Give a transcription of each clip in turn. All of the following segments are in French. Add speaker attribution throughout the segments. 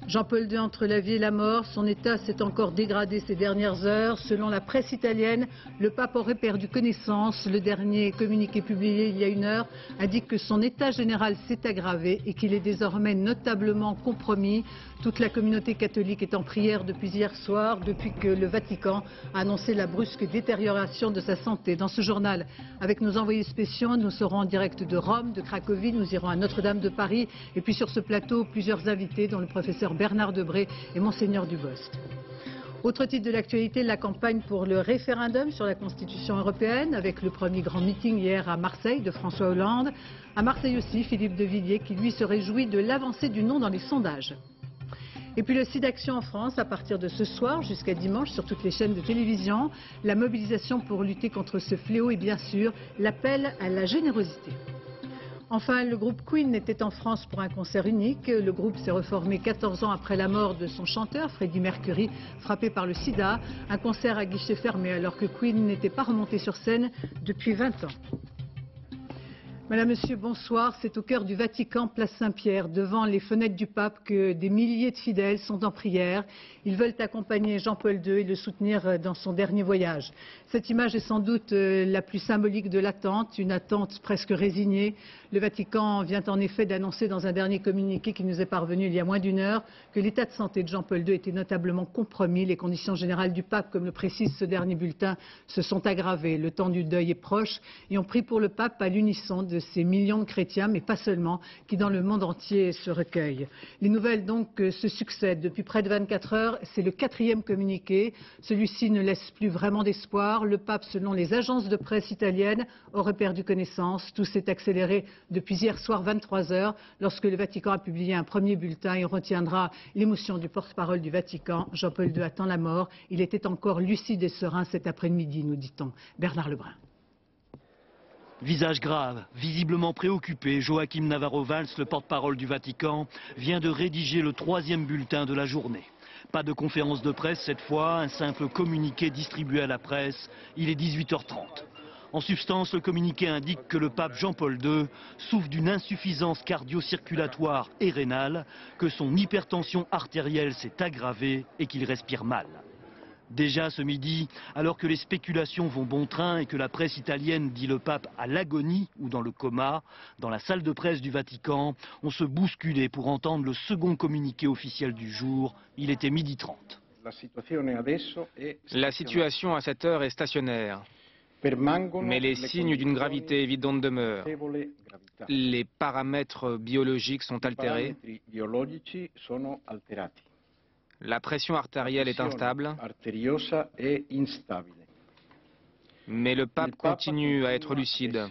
Speaker 1: Jean-Paul II entre la vie et la mort, son état s'est encore dégradé ces dernières heures. Selon la presse italienne, le pape aurait perdu connaissance. Le dernier communiqué publié il y a une heure indique que son état général s'est aggravé et qu'il est désormais notablement compromis. Toute la communauté catholique est en prière depuis hier soir, depuis que le Vatican a annoncé la brusque détérioration de sa santé. Dans ce journal, avec nos envoyés spéciaux, nous serons en direct de Rome, de Cracovie, nous irons à Notre-Dame de Paris. Et puis sur ce plateau, plusieurs invités, dont le professeur Bernard Debré et Monseigneur Dubost. Autre titre de l'actualité, la campagne pour le référendum sur la Constitution européenne, avec le premier grand meeting hier à Marseille de François Hollande. À Marseille aussi, Philippe de Villiers qui lui se réjouit de l'avancée du non dans les sondages. Et puis le SIDAction en France, à partir de ce soir jusqu'à dimanche sur toutes les chaînes de télévision. La mobilisation pour lutter contre ce fléau et bien sûr l'appel à la générosité. Enfin, le groupe Queen était en France pour un concert unique. Le groupe s'est reformé 14 ans après la mort de son chanteur, Freddie Mercury, frappé par le sida. Un concert à guichet fermé alors que Queen n'était pas remonté sur scène depuis 20 ans. Madame, Monsieur, bonsoir. C'est au cœur du Vatican, place Saint-Pierre, devant les fenêtres du pape, que des milliers de fidèles sont en prière. Ils veulent accompagner Jean-Paul II et le soutenir dans son dernier voyage. Cette image est sans doute la plus symbolique de l'attente, une attente presque résignée. Le Vatican vient en effet d'annoncer dans un dernier communiqué qui nous est parvenu il y a moins d'une heure que l'état de santé de Jean-Paul II était notablement compromis. Les conditions générales du pape, comme le précise ce dernier bulletin, se sont aggravées. Le temps du deuil est proche et on prie pour le pape à l'unisson de ces millions de chrétiens, mais pas seulement, qui dans le monde entier se recueillent. Les nouvelles donc se succèdent. Depuis près de 24 heures, c'est le 4e communiqué. Celui-ci ne laisse plus vraiment d'espoir. Le pape, selon les agences de presse italiennes, aurait perdu connaissance. Tout s'est accéléré depuis hier soir 23 heures, lorsque le Vatican a publié un premier bulletin. Il retiendra l'émotion du porte-parole du Vatican. Jean-Paul II attend la mort. Il était encore lucide et serein cet après-midi, nous dit-on. Bernard Lebrun.
Speaker 2: Visage grave, visiblement préoccupé, Joachim Navarro-Valls, le porte-parole du Vatican, vient de rédiger le 3e bulletin de la journée. Pas de conférence de presse cette fois, un simple communiqué distribué à la presse. Il est 18h30. En substance, le communiqué indique que le pape Jean-Paul II souffre d'une insuffisance cardio-circulatoire et rénale, que son hypertension artérielle s'est aggravée et qu'il respire mal. Déjà ce midi, alors que les spéculations vont bon train et que la presse italienne dit le pape à l'agonie ou dans le coma, dans la salle de presse du Vatican, on se bousculait pour entendre le second communiqué officiel du jour. Il était 12h30.
Speaker 3: La situation à cette heure est stationnaire, mais les signes d'une gravité évidente demeurent. Les paramètres biologiques sont altérés. La pression artérielle est instable, mais le pape continue à être lucide,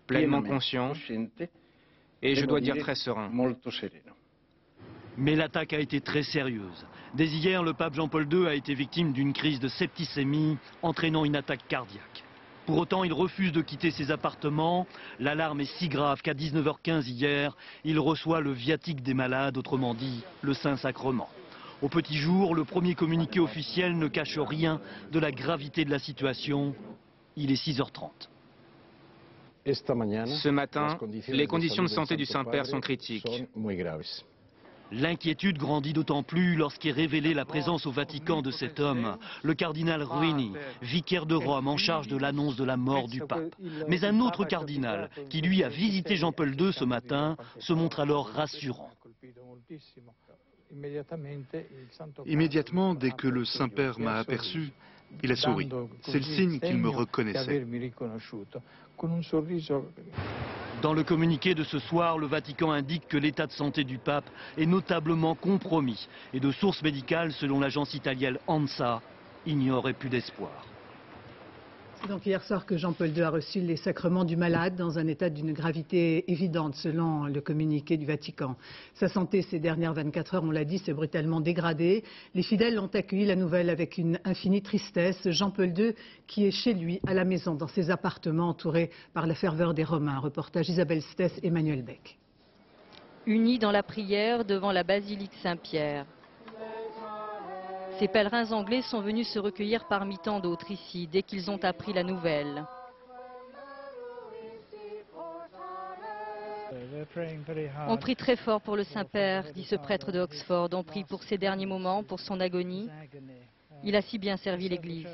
Speaker 3: pleinement conscient et je dois dire très serein.
Speaker 2: Mais l'attaque a été très sérieuse. Dès hier, le pape Jean-Paul II a été victime d'une crise de septicémie entraînant une attaque cardiaque. Pour autant, il refuse de quitter ses appartements. L'alarme est si grave qu'à 19h15 hier, il reçoit le viatique des malades, autrement dit le Saint-Sacrement. Au petit jour, le premier communiqué officiel ne cache rien de la gravité de la situation. Il est 6h30.
Speaker 3: Ce matin, les conditions de santé du Saint-Père sont critiques.
Speaker 2: L'inquiétude grandit d'autant plus lorsqu'est révélée la présence au Vatican de cet homme, le cardinal Ruini, vicaire de Rome en charge de l'annonce de la mort du pape. Mais un autre cardinal, qui lui a visité Jean-Paul II ce matin, se montre alors rassurant.
Speaker 4: Immédiatement, dès que le Saint-Père m'a aperçu, il a souri. C'est le signe qu'il me reconnaissait.
Speaker 2: Dans le communiqué de ce soir, le Vatican indique que l'état de santé du pape est notablement compromis et de sources médicales, selon l'agence italienne ANSA, il n'y aurait plus d'espoir.
Speaker 1: C'est donc hier soir que Jean-Paul II a reçu les sacrements du malade dans un état d'une gravité évidente selon le communiqué du Vatican. Sa santé ces dernières 24 heures, on l'a dit, s'est brutalement dégradée. Les fidèles ont accueilli la nouvelle avec une infinie tristesse. Jean-Paul II qui est chez lui, à la maison, dans ses appartements, entouré par la ferveur des Romains. Reportage Isabelle Stess, Emmanuel Beck.
Speaker 5: Unis dans la prière devant la basilique Saint-Pierre. Ces pèlerins anglais sont venus se recueillir parmi tant d'autres ici, dès qu'ils ont appris la nouvelle. On prie très fort pour le Saint-Père, dit ce prêtre de Oxford. On prie pour ses derniers moments, pour son agonie. Il a si bien servi l'Église.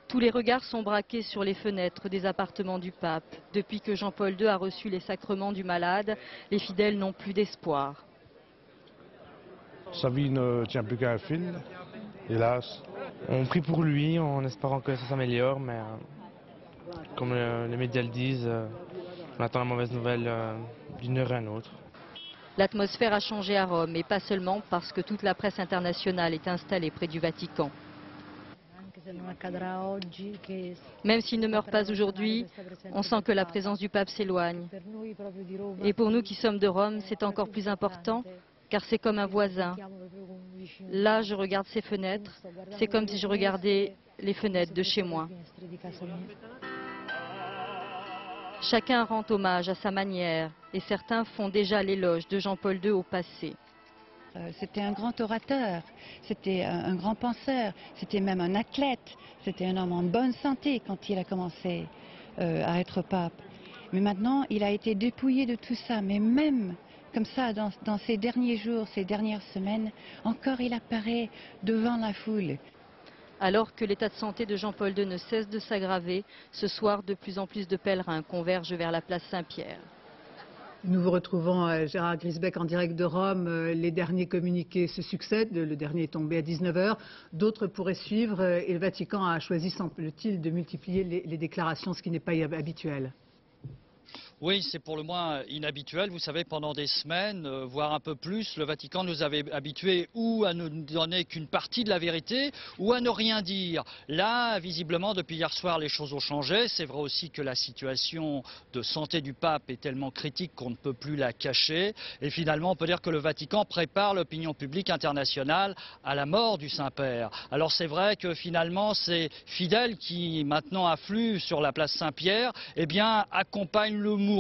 Speaker 5: Tous les regards sont braqués sur les fenêtres des appartements du pape. Depuis que Jean-Paul II a reçu les sacrements du malade, les fidèles n'ont plus d'espoir.
Speaker 6: Sa vie ne tient plus qu'à un fil, hélas.
Speaker 7: On prie pour lui en espérant que ça s'améliore, mais comme les médias le disent, on attend la mauvaise nouvelle d'une heure à une autre.
Speaker 5: L'atmosphère a changé à Rome, et pas seulement parce que toute la presse internationale est installée près du Vatican. Même s'il ne meurt pas aujourd'hui, on sent que la présence du pape s'éloigne. Et pour nous qui sommes de Rome, c'est encore plus important, car c'est comme un voisin. Là, je regarde ses fenêtres, c'est comme si je regardais les fenêtres de chez moi. Chacun rend hommage à sa manière, et certains font déjà l'éloge de Jean-Paul II au passé.
Speaker 8: C'était un grand orateur, c'était un grand penseur, c'était même un athlète, c'était un homme en bonne santé quand il a commencé à être pape. Mais maintenant, il a été dépouillé de tout ça, mais même comme ça, dans ces derniers jours, ces dernières semaines, encore il apparaît devant la foule.
Speaker 5: Alors que l'état de santé de Jean-Paul II ne cesse de s'aggraver, ce soir, de plus en plus de pèlerins convergent vers la place Saint-Pierre.
Speaker 1: Nous vous retrouvons, Gérard Grisbeck, en direct de Rome. Les derniers communiqués se succèdent. Le dernier est tombé à 19 h. D'autres pourraient suivre. Et le Vatican a choisi, semble-t-il, de multiplier les déclarations, ce qui n'est pas habituel.
Speaker 9: Oui, c'est pour le moins inhabituel. Vous savez, pendant des semaines, voire un peu plus, le Vatican nous avait habitués ou à ne donner qu'une partie de la vérité ou à ne rien dire. Là, visiblement, depuis hier soir, les choses ont changé. C'est vrai aussi que la situation de santé du pape est tellement critique qu'on ne peut plus la cacher. Et finalement, on peut dire que le Vatican prépare l'opinion publique internationale à la mort du Saint-Père. Alors c'est vrai que finalement, ces fidèles qui maintenant affluent sur la place Saint-Pierre, eh bien, accompagnent le mourant.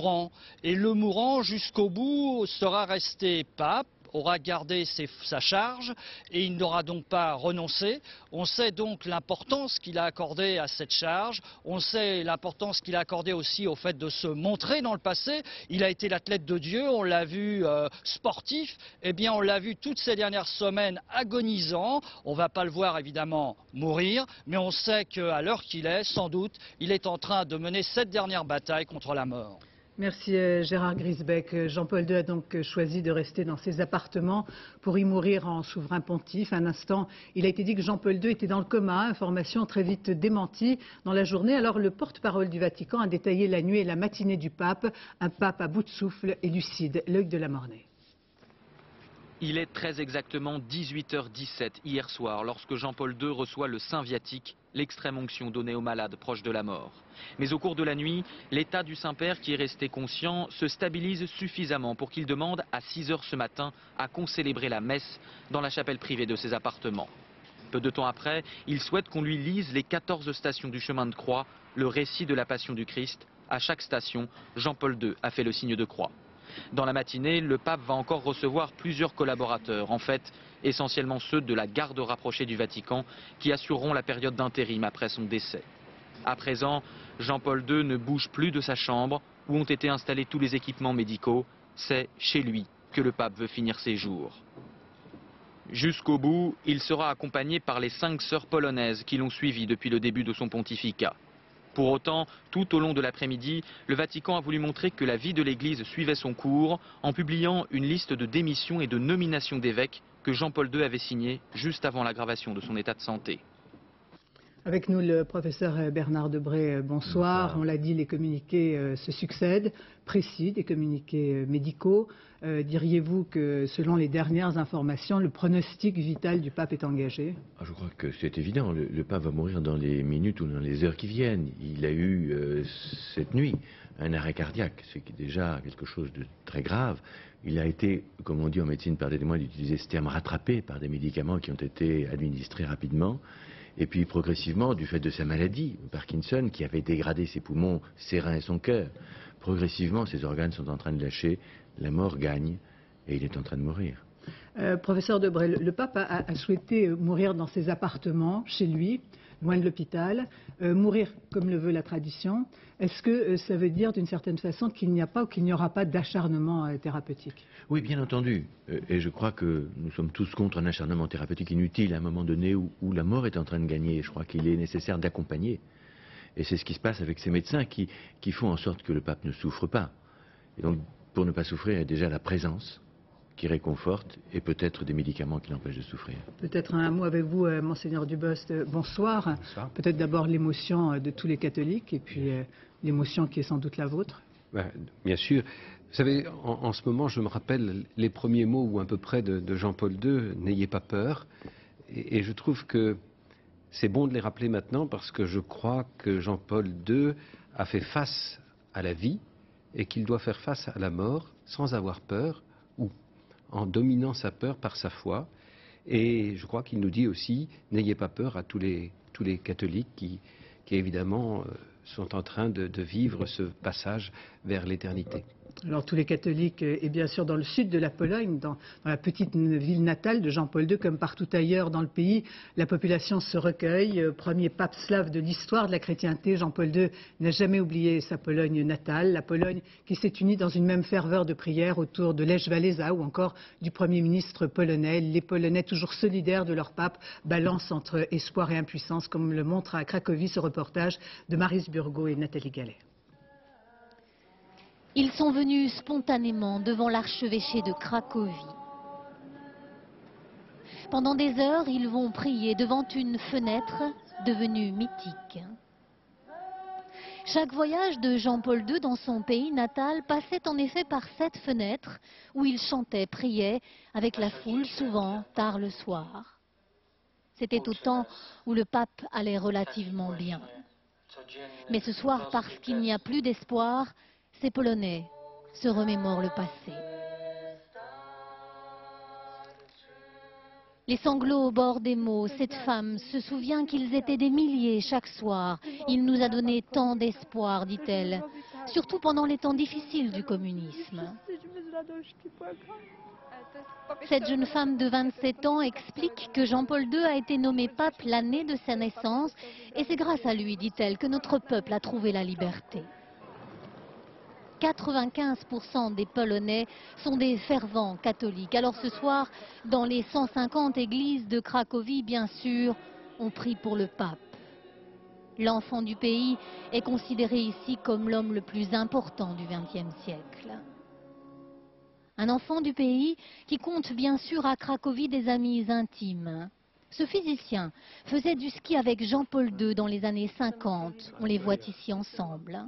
Speaker 9: Et le mourant, jusqu'au bout, sera resté pape, aura gardé sa charge et il n'aura donc pas renoncé. On sait donc l'importance qu'il a accordée à cette charge. On sait l'importance qu'il a accordée aussi au fait de se montrer dans le passé. Il a été l'athlète de Dieu, on l'a vu sportif. Eh bien, on l'a vu toutes ces dernières semaines agonisant. On ne va pas le voir évidemment mourir, mais on sait qu'à l'heure qu'il est, sans doute, il est en train de mener cette dernière bataille contre la mort.
Speaker 1: Merci Gérard Grisbeck. Jean-Paul II a donc choisi de rester dans ses appartements pour y mourir en souverain pontife. Un instant, il a été dit que Jean-Paul II était dans le coma, information très vite démentie dans la journée. Alors le porte-parole du Vatican a détaillé la nuit et la matinée du pape, un pape à bout de souffle et lucide, l'œil de la Mornay.
Speaker 3: Il est très exactement 18h17 hier soir lorsque Jean-Paul II reçoit le Saint Viatique, l'extrême onction donnée aux malades proches de la mort. Mais au cours de la nuit, l'état du Saint-Père qui est resté conscient se stabilise suffisamment pour qu'il demande à 6 h ce matin à concélébrer la messe dans la chapelle privée de ses appartements. Peu de temps après, il souhaite qu'on lui lise les 14 stations du chemin de croix, le récit de la passion du Christ. À chaque station, Jean-Paul II a fait le signe de croix. Dans la matinée, le pape va encore recevoir plusieurs collaborateurs, en fait essentiellement ceux de la garde rapprochée du Vatican, qui assureront la période d'intérim après son décès. À présent, Jean-Paul II ne bouge plus de sa chambre, où ont été installés tous les équipements médicaux. C'est chez lui que le pape veut finir ses jours. Jusqu'au bout, il sera accompagné par les 5 sœurs polonaises qui l'ont suivi depuis le début de son pontificat. Pour autant, tout au long de l'après-midi, le Vatican a voulu montrer que la vie de l'Église suivait son cours en publiant une liste de démissions et de nominations d'évêques que Jean-Paul II avait signée juste avant l'aggravation de son état de santé.
Speaker 1: Avec nous le professeur Bernard Debré, bonsoir. On l'a dit, les communiqués se succèdent, précis, des communiqués médicaux. Diriez-vous que selon les dernières informations, le pronostic vital du pape est engagé?
Speaker 10: Je crois que c'est évident, le pape va mourir dans les minutes ou dans les heures qui viennent. Il a eu cette nuit un arrêt cardiaque, ce qui est déjà quelque chose de très grave. Il a été, comme on dit en médecine, pardonnez-moi d'utiliser ce terme, rattrapé par des médicaments qui ont été administrés rapidement. Et puis progressivement, du fait de sa maladie, Parkinson, qui avait dégradé ses poumons, ses reins et son cœur, progressivement ses organes sont en train de lâcher, la mort gagne et il est en train de mourir.
Speaker 1: Professeur Debré, le pape a souhaité mourir dans ses appartements, chez lui. loin de l'hôpital, mourir comme le veut la tradition. Est-ce que ça veut dire d'une certaine façon qu'il n'y a pas ou qu'il n'y aura pas d'acharnement thérapeutique?
Speaker 10: Oui, bien entendu. Et je crois que nous sommes tous contre un acharnement thérapeutique inutile à un moment donné où la mort est en train de gagner. Je crois qu'il est nécessaire d'accompagner. Et c'est ce qui se passe avec ces médecins qui font en sorte que le pape ne souffre pas. Et donc, pour ne pas souffrir, il y a déjà la présence qui réconforte et peut-être des médicaments qui l'empêchent de souffrir.
Speaker 1: Peut-être un mot avec vous, Monseigneur Dubost. Bonsoir.
Speaker 11: Bonsoir.
Speaker 1: Peut-être d'abord l'émotion de tous les catholiques et puis l'émotion qui est sans doute la vôtre.
Speaker 11: Bien sûr. Vous savez, en ce moment, je me rappelle les premiers mots ou à peu près de Jean-Paul II, « N'ayez pas peur ». Et je trouve que c'est bon de les rappeler maintenant parce que je crois que Jean-Paul II a fait face à la vie et qu'il doit faire face à la mort sans avoir peur ou en dominant sa peur par sa foi. Et je crois qu'il nous dit aussi, n'ayez pas peur à tous les catholiques qui évidemment sont en train de vivre ce passage vers l'éternité.
Speaker 1: Alors tous les catholiques, et bien sûr dans le sud de la Pologne, dans la petite ville natale de Jean-Paul II, comme partout ailleurs dans le pays, la population se recueille. Premier pape slave de l'histoire de la chrétienté, Jean-Paul II n'a jamais oublié sa Pologne natale, la Pologne qui s'est unie dans une même ferveur de prière autour de Lech Walesa ou encore du Premier ministre polonais. Les Polonais, toujours solidaires de leur pape, balancent entre espoir et impuissance, comme le montre à Cracovie ce reportage de Maryse Burgot et Nathalie Gallet.
Speaker 12: Ils sont venus spontanément devant l'archevêché de Cracovie. Pendant des heures, ils vont prier devant une fenêtre devenue mythique. Chaque voyage de Jean-Paul II dans son pays natal passait en effet par cette fenêtre où il chantait, priait avec la foule, souvent tard le soir. C'était au temps où le pape allait relativement bien. Mais ce soir, parce qu'il n'y a plus d'espoir, ces Polonais se remémorent le passé. Les sanglots au bord des mots, cette femme se souvient qu'ils étaient des milliers chaque soir. Il nous a donné tant d'espoir, dit-elle, surtout pendant les temps difficiles du communisme. Cette jeune femme de 27 ans explique que Jean-Paul II a été nommé pape l'année de sa naissance et c'est grâce à lui, dit-elle, que notre peuple a trouvé la liberté. 95% des Polonais sont des fervents catholiques. Alors ce soir, dans les 150 églises de Cracovie, bien sûr, on prie pour le pape. L'enfant du pays est considéré ici comme l'homme le plus important du XXe siècle. Un enfant du pays qui compte bien sûr à Cracovie des amis intimes. Ce physicien faisait du ski avec Jean-Paul II dans les années 50. On les voit ici ensemble.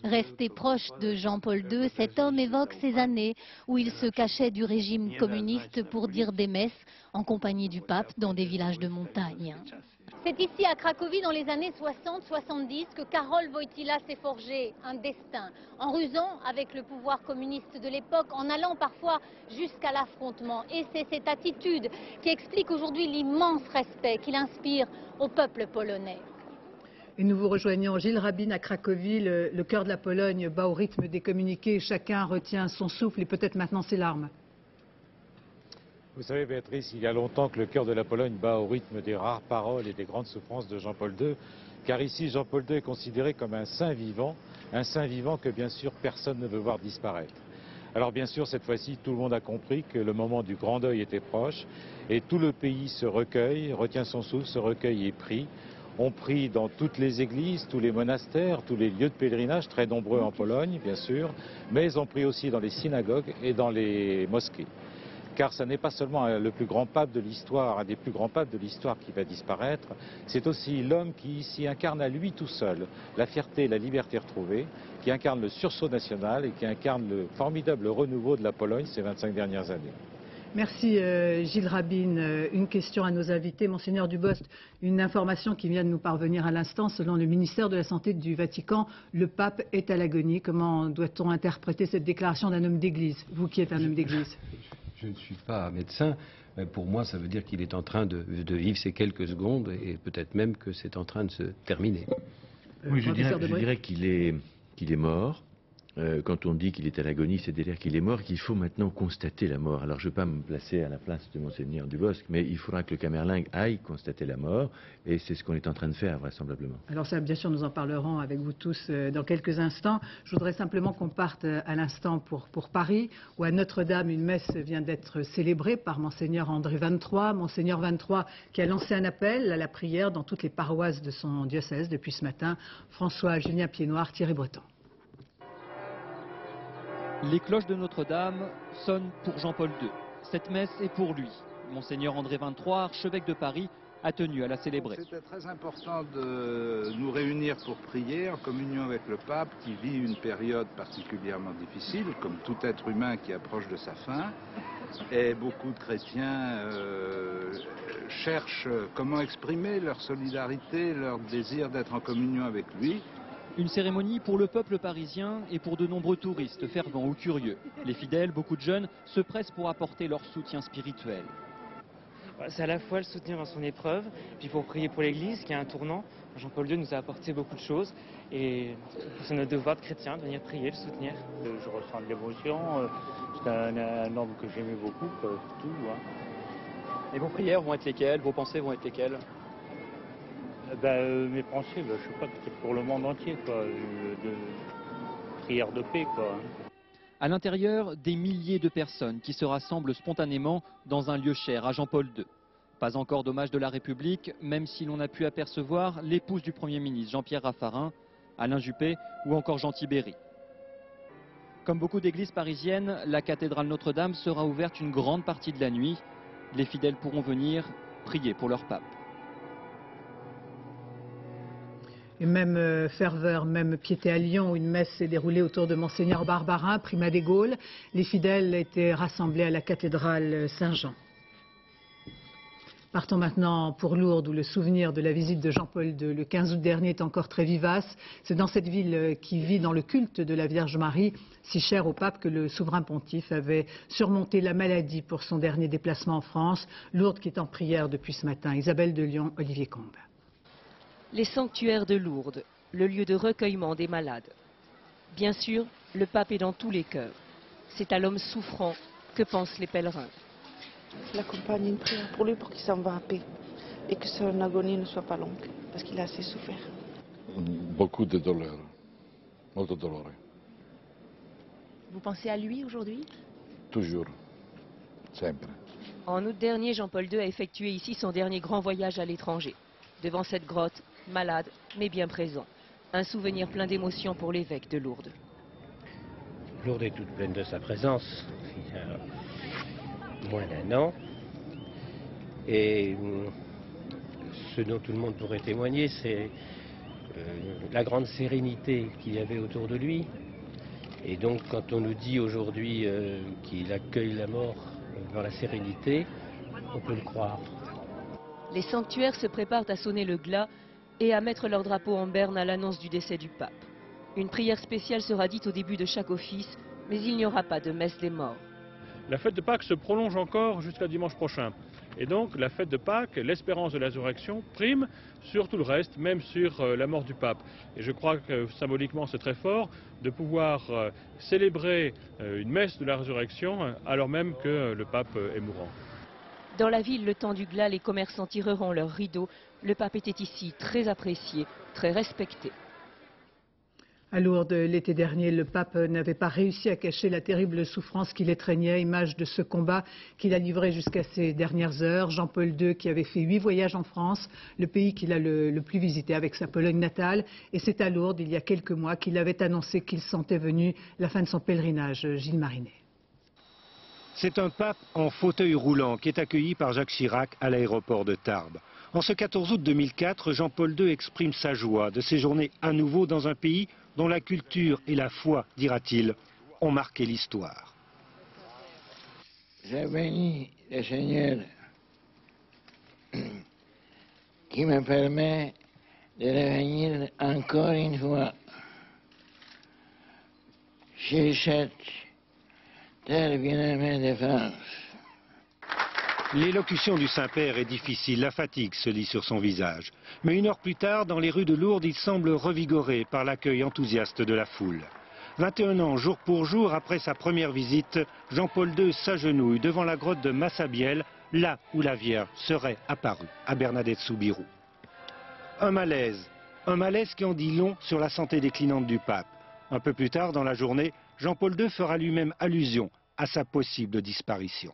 Speaker 12: Resté proche de Jean-Paul II, cet homme évoque ces années où il se cachait du régime communiste pour dire des messes en compagnie du pape dans des villages de montagne. C'est ici à Cracovie dans les années 60-70 que Karol Wojtyła s'est forgé un destin, en rusant avec le pouvoir communiste de l'époque, en allant parfois jusqu'à l'affrontement. Et c'est cette attitude qui explique aujourd'hui l'immense respect qu'il inspire au peuple polonais.
Speaker 1: Et nous vous rejoignons, Gilles Rabin à Cracovie, le cœur de la Pologne bat au rythme des communiqués, chacun retient son souffle et peut-être maintenant ses larmes.
Speaker 13: Vous savez, Béatrice, il y a longtemps que le cœur de la Pologne bat au rythme des rares paroles et des grandes souffrances de Jean-Paul II, car ici Jean-Paul II est considéré comme un saint vivant que bien sûr personne ne veut voir disparaître. Alors bien sûr, cette fois-ci, tout le monde a compris que le moment du grand deuil était proche et tout le pays se recueille, retient son souffle, se recueille et prie. On prie dans toutes les églises, tous les monastères, tous les lieux de pèlerinage, très nombreux en Pologne, bien sûr, mais on prie aussi dans les synagogues et dans les mosquées. Car ce n'est pas seulement le plus grand pape de l'histoire, un des plus grands papes de l'histoire qui va disparaître, c'est aussi l'homme qui ici incarne à lui tout seul la fierté et la liberté retrouvée, qui incarne le sursaut national et qui incarne le formidable renouveau de la Pologne ces 25 dernières années.
Speaker 1: Merci Gilles Rabin. Une question à nos invités. Monseigneur Dubost, une information qui vient de nous parvenir à l'instant. Selon le ministère de la Santé du Vatican, le pape est à l'agonie. Comment doit-on interpréter cette déclaration d'un homme d'église, vous qui êtes un homme d'église?
Speaker 11: Je ne suis pas médecin, mais pour moi ça veut dire qu'il est en train de vivre ces quelques secondes et peut-être même que c'est en train de se terminer.
Speaker 10: Oui, je dirais qu'il est mort. quand on dit qu'il est à l'agonie, c'est-à-dire qu'il est mort, qu'il faut maintenant constater la mort. Alors je ne vais pas me placer à la place de Monseigneur Dubosc, mais il faudra que le Camerlingue aille constater la mort, et c'est ce qu'on est en train de faire vraisemblablement.
Speaker 1: Alors ça, bien sûr, nous en parlerons avec vous tous dans quelques instants. Je voudrais simplement qu'on parte à l'instant pour Paris, où à Notre-Dame, une messe vient d'être célébrée par Monseigneur André XXIII. Monseigneur XXIII qui a lancé un appel à la prière dans toutes les paroisses de son diocèse depuis ce matin. François Julien Piednoir, Thierry Breton.
Speaker 14: Les cloches de Notre-Dame sonnent pour Jean-Paul II. Cette messe est pour lui. Monseigneur André XXIII, archevêque de Paris, a tenu à la célébrer.
Speaker 15: C'était très important de nous réunir pour prier en communion avec le pape qui vit une période particulièrement difficile, comme tout être humain qui approche de sa fin. Et beaucoup de chrétiens cherchent comment exprimer leur solidarité, leur désir d'être en communion avec lui.
Speaker 14: Une cérémonie pour le peuple parisien et pour de nombreux touristes fervents ou curieux. Les fidèles, beaucoup de jeunes, se pressent pour apporter leur soutien spirituel.
Speaker 7: C'est à la fois le soutenir dans son épreuve, puis pour prier pour l'Église, qui est un tournant. Jean-Paul II nous a apporté beaucoup de choses, et c'est notre devoir de chrétien de venir prier, le soutenir.
Speaker 16: Je ressens de l'émotion, c'est un homme que j'aimais beaucoup, tout. Hein.
Speaker 14: Et vos prières vont être lesquelles? Vos pensées vont être lesquelles?
Speaker 16: Mes pensées, je sais pas, peut-être pour le monde entier, quoi, de prière de paix, quoi.
Speaker 14: À l'intérieur, des milliers de personnes qui se rassemblent spontanément dans un lieu cher à Jean-Paul II. Pas encore d'hommage de la République, même si l'on a pu apercevoir l'épouse du Premier ministre Jean-Pierre Raffarin, Alain Juppé ou encore Jean Tibéri. Comme beaucoup d'églises parisiennes, la cathédrale Notre-Dame sera ouverte une grande partie de la nuit. Les fidèles pourront venir prier pour leur pape.
Speaker 1: Et même ferveur, même piété à Lyon, où une messe s'est déroulée autour de Monseigneur Barbarin, primat des Gaules. Les fidèles étaient rassemblés à la cathédrale Saint-Jean. Partons maintenant pour Lourdes, où le souvenir de la visite de Jean-Paul II le 15 août dernier est encore très vivace. C'est dans cette ville qui vit dans le culte de la Vierge Marie, si chère au pape, que le souverain pontife avait surmonté la maladie pour son dernier déplacement en France. Lourdes qui est en prière depuis ce matin. Isabelle de Lyon, Olivier Combe.
Speaker 17: Les sanctuaires de Lourdes, le lieu de recueillement des malades. Bien sûr, le pape est dans tous les cœurs. C'est à l'homme souffrant que pensent les pèlerins.
Speaker 18: L'accompagne une prière pour lui pour qu'il s'en va en paix et que son agonie ne soit pas longue, parce qu'il a assez souffert.
Speaker 19: Beaucoup de douleur, molto dolore.
Speaker 17: Vous pensez à lui aujourd'hui?
Speaker 19: Toujours, sempre.
Speaker 17: En août dernier, Jean-Paul II a effectué ici son dernier grand voyage à l'étranger. Devant cette grotte, malade mais bien présent. Un souvenir plein d'émotions pour l'évêque de Lourdes.
Speaker 20: Lourdes est toute pleine de sa présence, il y a moins d'un an. Et ce dont tout le monde pourrait témoigner, c'est la grande sérénité qu'il y avait autour de lui. Et donc quand on nous dit aujourd'hui qu'il accueille la mort dans la sérénité, on peut le croire.
Speaker 17: Les sanctuaires se préparent à sonner le glas et à mettre leur drapeau en berne à l'annonce du décès du pape. Une prière spéciale sera dite au début de chaque office, mais il n'y aura pas de messe des morts.
Speaker 21: La fête de Pâques se prolonge encore jusqu'à dimanche prochain. Et donc la fête de Pâques, l'espérance de la résurrection, prime sur tout le reste, même sur la mort du pape. Et je crois que symboliquement c'est très fort de pouvoir célébrer une messe de la résurrection alors même que le pape est mourant.
Speaker 17: Dans la ville, le temps du glas, les commerçants tireront leurs rideaux. Le pape était ici très apprécié, très respecté.
Speaker 1: À Lourdes, l'été dernier, le pape n'avait pas réussi à cacher la terrible souffrance qui l'étreignait, image de ce combat qu'il a livré jusqu'à ses dernières heures. Jean-Paul II qui avait fait 8 voyages en France, le pays qu'il a le plus visité avec sa Pologne natale. Et c'est à Lourdes, il y a quelques mois, qu'il avait annoncé qu'il sentait venue la fin de son pèlerinage. Gilles Marinet.
Speaker 22: C'est un pape en fauteuil roulant qui est accueilli par Jacques Chirac à l'aéroport de Tarbes. En ce 14 août 2004, Jean-Paul II exprime sa joie de séjourner à nouveau dans un pays dont la culture et la foi, dira-t-il, ont marqué l'histoire.
Speaker 23: Je bénis le Seigneur qui me permet de revenir encore une fois chez cette terre bien-aimée de France.
Speaker 22: L'élocution du Saint-Père est difficile, la fatigue se lit sur son visage. Mais une heure plus tard, dans les rues de Lourdes, il semble revigoré par l'accueil enthousiaste de la foule. 21 ans jour pour jour après sa première visite, Jean-Paul II s'agenouille devant la grotte de Massabielle, là où la Vierge serait apparue à Bernadette Soubirous. Un malaise qui en dit long sur la santé déclinante du pape. Un peu plus tard dans la journée, Jean-Paul II fera lui-même allusion à sa possible disparition.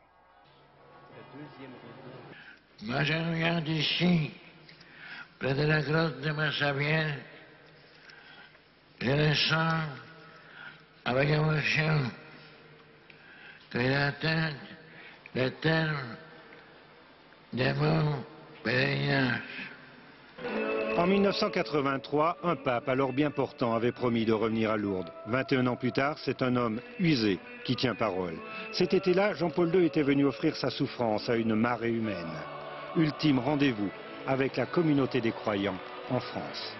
Speaker 23: Moi je regarde ici, près de la grotte de Massabielle, je le sens avec émotion que la tête, le terme de mon pèlerinage.
Speaker 22: En 1983, un pape alors bien portant avait promis de revenir à Lourdes. 21 ans plus tard, c'est un homme usé qui tient parole. Cet été-là, Jean-Paul II était venu offrir sa souffrance à une marée humaine. Ultime rendez-vous avec la communauté des croyants en France.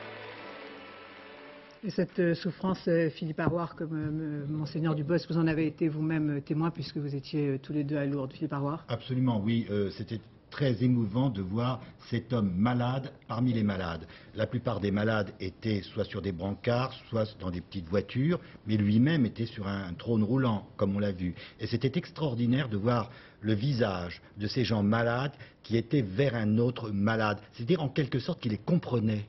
Speaker 1: Et cette souffrance, Philippe Arroir, comme Monseigneur Dubosc, vous en avez été vous-même témoin puisque vous étiez tous les deux à Lourdes. Philippe Arroir.
Speaker 2: Absolument, oui. C'était très émouvant de voir cet homme malade parmi les malades. La plupart des malades étaient soit sur des brancards, soit dans des petites voitures, mais lui-même était sur un trône roulant, comme on l'a vu. Et c'était extraordinaire de voir le visage de ces gens malades qui étaient vers un autre malade. C'est-à-dire en quelque sorte qu'il les comprenait,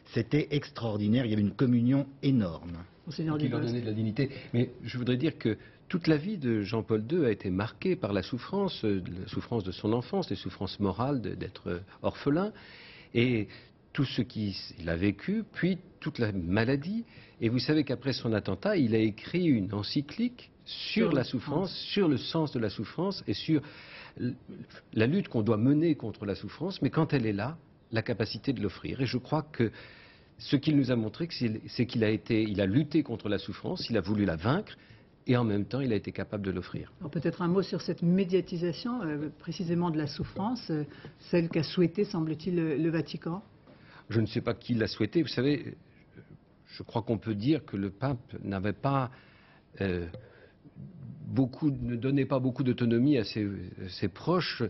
Speaker 2: c'était extraordinaire, il y avait une communion énorme.
Speaker 11: Qui leur donnait de la dignité. Mais je voudrais dire que toute la vie de Jean-Paul II a été marquée par la souffrance de son enfance, les souffrances morales d'être orphelin, et tout ce qu'il a vécu, puis toute la maladie. Et vous savez qu'après son attentat, il a écrit une encyclique sur la souffrance, sur le sens de la souffrance et sur la lutte qu'on doit mener contre la souffrance, mais quand elle est là, la capacité de l'offrir. Et je crois que ce qu'il nous a montré, c'est qu'il a lutté contre la souffrance, il a voulu la vaincre, et en même temps, il a été capable de l'offrir.
Speaker 1: Peut-être un mot sur cette médiatisation, précisément de la souffrance, celle qu'a souhaité, semble-t-il, le Vatican.
Speaker 11: Je ne sais pas qui l'a souhaité. Vous savez, je crois qu'on peut dire que le pape n'avait pas ne donnait pas beaucoup d'autonomie à ses proches.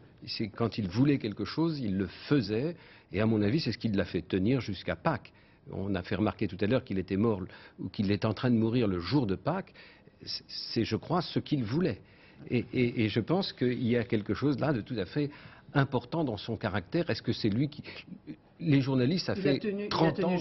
Speaker 11: Quand il voulait quelque chose, il le faisait. Et à mon avis, c'est ce qui l'a fait tenir jusqu'à Pâques. On a fait remarquer tout à l'heure qu'il était mort ou qu'il est en train de mourir le jour de Pâques. C'est, je crois, ce qu'il voulait. Et je pense qu'il y a quelque chose là de tout à fait important dans son caractère. Est-ce que c'est lui qui... Les journalistes, ça fait 30 ans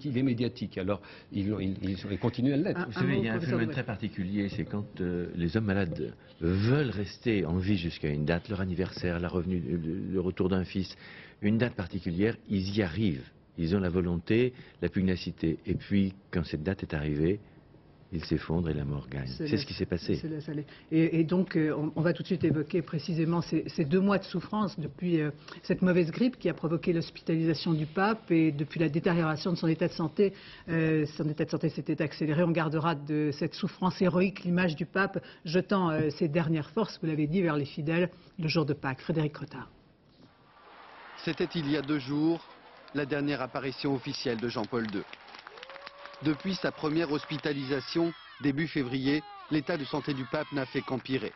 Speaker 11: qu'il est médiatique. Alors, ils continuent à l'être.
Speaker 10: Vous savez, il y a un phénomène très particulier, c'est quand les hommes malades veulent rester en vie jusqu'à une date, leur anniversaire, le retour d'un fils, une date particulière, ils y arrivent. Ils ont la volonté, la pugnacité. Et puis, quand cette date est arrivée, ils s'effondrent et la mort gagne. C'est ce qui s'est passé.
Speaker 1: Et donc, on va tout de suite évoquer précisément ces 2 mois de souffrance depuis cette mauvaise grippe qui a provoqué l'hospitalisation du pape et depuis la détérioration de son état de santé. Son état de santé s'était accéléré. On gardera de cette souffrance héroïque l'image du pape jetant ses dernières forces, vous l'avez dit, vers les fidèles le jour de Pâques. Frédéric Retard.
Speaker 4: C'était il y a 2 jours, la dernière apparition officielle de Jean-Paul II. Depuis sa première hospitalisation, début février, l'état de santé du pape n'a fait qu'empirer.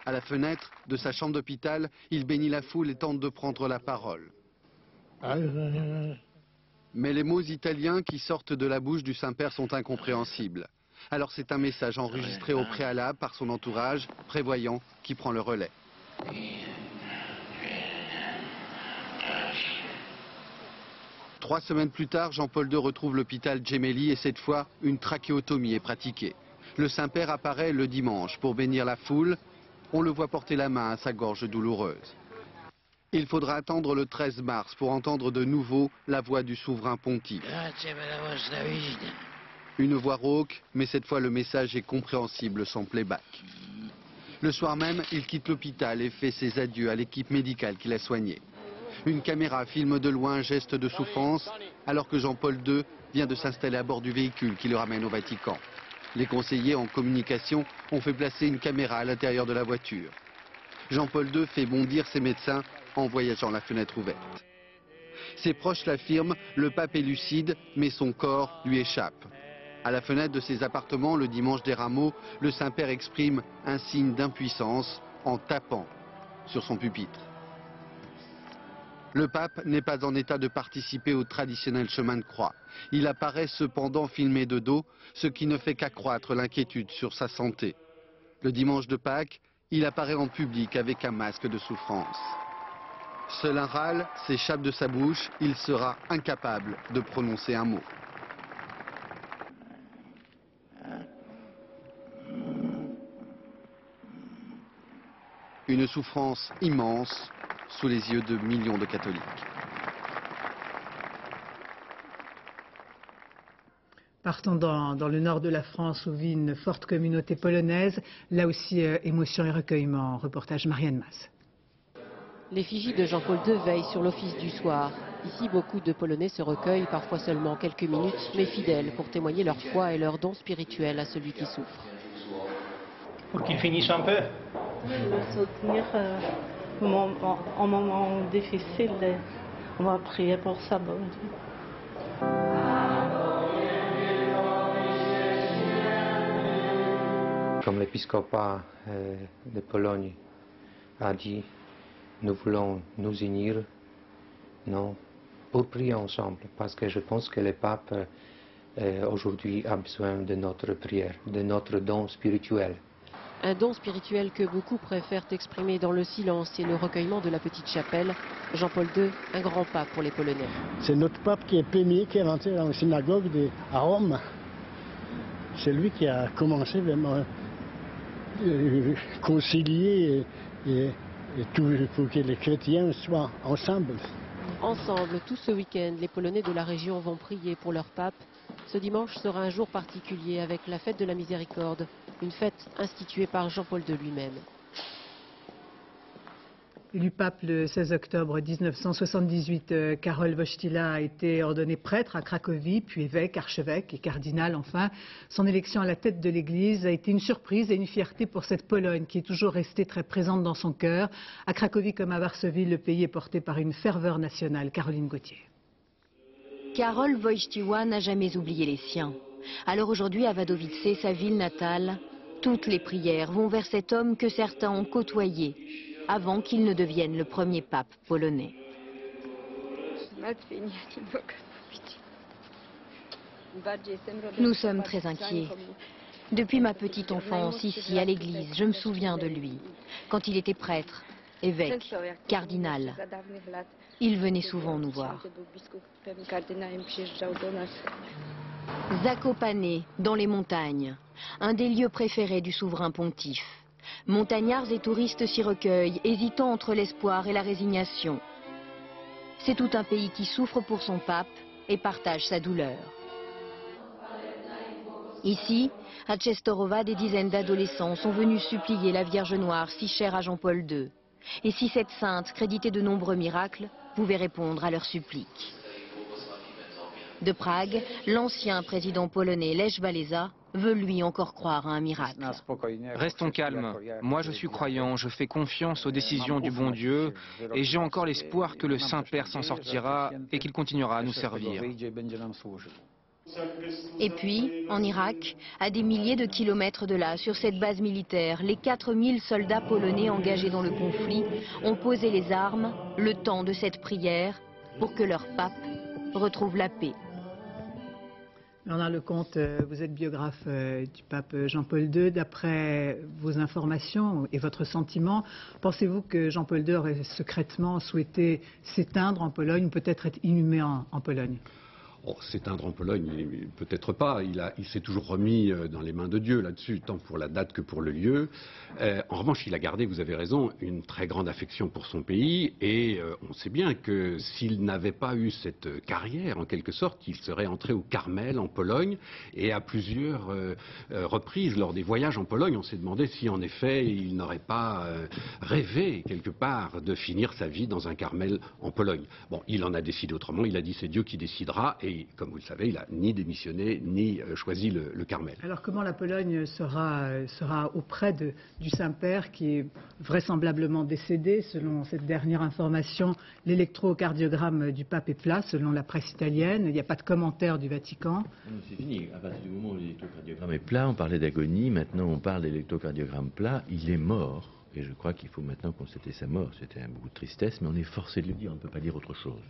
Speaker 4: À la fenêtre de sa chambre d'hôpital, il bénit la foule et tente de prendre la parole. Mais les mots italiens qui sortent de la bouche du Saint-Père sont incompréhensibles. Alors c'est un message enregistré au préalable par son entourage, prévoyant, qui prend le relais. 3 semaines plus tard, Jean-Paul II retrouve l'hôpital Gemelli et cette fois, une trachéotomie est pratiquée. Le Saint-Père apparaît le dimanche pour bénir la foule. On le voit porter la main à sa gorge douloureuse. Il faudra attendre le 13 mars pour entendre de nouveau la voix du souverain pontife. Une voix rauque, mais cette fois le message est compréhensible sans playback. Le soir même, il quitte l'hôpital et fait ses adieux à l'équipe médicale qui l'a soigné. Une caméra filme de loin un geste de souffrance alors que Jean-Paul II vient de s'installer à bord du véhicule qui le ramène au Vatican. Les conseillers en communication ont fait placer une caméra à l'intérieur de la voiture. Jean-Paul II fait bondir ses médecins en voyageant la fenêtre ouverte. Ses proches l'affirment, le pape est lucide, mais son corps lui échappe. À la fenêtre de ses appartements, le dimanche des Rameaux, le Saint-Père exprime un signe d'impuissance en tapant sur son pupitre. Le pape n'est pas en état de participer au traditionnel chemin de croix. Il apparaît cependant filmé de dos, ce qui ne fait qu'accroître l'inquiétude sur sa santé. Le dimanche de Pâques, il apparaît en public avec un masque de souffrance. Seul un râle s'échappe de sa bouche, il sera incapable de prononcer un mot. Une souffrance immense sous les yeux de millions de catholiques.
Speaker 1: Partons dans le nord de la France où vit une forte communauté polonaise. Là aussi, émotion et recueillement. Reportage Marianne Mas.
Speaker 5: L'effigie de Jean-Paul II veille sur l'office du soir. Ici, beaucoup de Polonais se recueillent, parfois seulement quelques minutes, mais fidèles, pour témoigner leur foi et leur don spirituel à celui qui souffre.
Speaker 6: Pour qu'il finisse un peu.
Speaker 18: Le soutenir en moment difficile, on va prier pour ça. Bon Dieu.
Speaker 20: Comme l'épiscopat de Pologne a dit, nous voulons nous unir, non, pour prier ensemble, parce que je pense que le pape aujourd'hui a besoin de notre prière, de notre don spirituel.
Speaker 5: Un don spirituel que beaucoup préfèrent exprimer dans le silence et le recueillement de la petite chapelle. Jean-Paul II, un grand pape pour les Polonais.
Speaker 8: C'est notre pape qui est premier, qui est rentré dans la synagogue à Rome. C'est lui qui a commencé vraiment à concilier et tout pour que les chrétiens soient ensemble.
Speaker 5: Ensemble, tout ce week-end, les Polonais de la région vont prier pour leur pape. Ce dimanche sera un jour particulier avec la fête de la Miséricorde, une fête instituée par Jean-Paul II lui-même.
Speaker 1: Élu pape le 16 octobre 1978, Karol Wojtyła a été ordonné prêtre à Cracovie, puis évêque, archevêque et cardinal enfin. Son élection à la tête de l'Église a été une surprise et une fierté pour cette Pologne qui est toujours restée très présente dans son cœur. À Cracovie comme à Varsovie, le pays est porté par une ferveur nationale. Caroline Gauthier.
Speaker 24: Karol Wojtyła n'a jamais oublié les siens. Alors aujourd'hui à Wadowice, sa ville natale, toutes les prières vont vers cet homme que certains ont côtoyé avant qu'il ne devienne le premier pape polonais. Nous sommes très inquiets. Depuis ma petite enfance, ici à l'église, je me souviens de lui. Quand il était prêtre, évêque, cardinal, il venait souvent nous voir. Zakopane, dans les montagnes, un des lieux préférés du souverain pontife. Montagnards et touristes s'y recueillent, hésitant entre l'espoir et la résignation. C'est tout un pays qui souffre pour son pape et partage sa douleur. Ici, à Częstochowa, des dizaines d'adolescents sont venus supplier la Vierge Noire si chère à Jean-Paul II. Et si cette sainte, créditée de nombreux miracles, pouvait répondre à leurs suppliques. De Prague, l'ancien président polonais Lech Walesa veut lui encore croire à un miracle.
Speaker 25: Restons calmes. Moi je suis croyant, je fais confiance aux décisions du bon Dieu et j'ai encore l'espoir que le Saint-Père s'en sortira et qu'il continuera à nous servir.
Speaker 24: Et puis, en Irak, à des milliers de kilomètres de là, sur cette base militaire, les 4000 soldats polonais engagés dans le conflit ont posé les armes le temps de cette prière pour que leur pape retrouve la paix.
Speaker 1: Bernard Lecomte, vous êtes biographe du pape Jean-Paul II. D'après vos informations et votre sentiment, pensez-vous que Jean-Paul II aurait secrètement souhaité s'éteindre en Pologne, peut-être être inhumé en Pologne ?
Speaker 26: Oh, s'éteindre en Pologne, peut-être pas. Il s'est toujours remis dans les mains de Dieu là-dessus, tant pour la date que pour le lieu. En revanche, il a gardé, vous avez raison, une très grande affection pour son pays. Et on sait bien que s'il n'avait pas eu cette carrière, en quelque sorte, il serait entré au Carmel, en Pologne. Et à plusieurs reprises, lors des voyages en Pologne, on s'est demandé si, en effet, il n'aurait pas rêvé, quelque part, de finir sa vie dans un Carmel en Pologne. Bon, il en a décidé autrement. Il a dit c'est Dieu qui décidera. Et comme vous le savez, il n'a ni démissionné, ni choisi le Carmel.
Speaker 1: Alors comment la Pologne sera auprès du Saint-Père qui est vraisemblablement décédé? Selon cette dernière information, l'électrocardiogramme du pape est plat, selon la presse italienne. Il n'y a pas de commentaire du Vatican.
Speaker 10: C'est fini. À partir du moment où l'électrocardiogramme est plat, on parlait d'agonie, maintenant on parle d'électrocardiogramme plat. Il est mort. Et je crois qu'il faut maintenant constater sa mort. C'était un beaucoup de tristesse, mais on est forcé de le dire, on ne peut pas dire autre chose.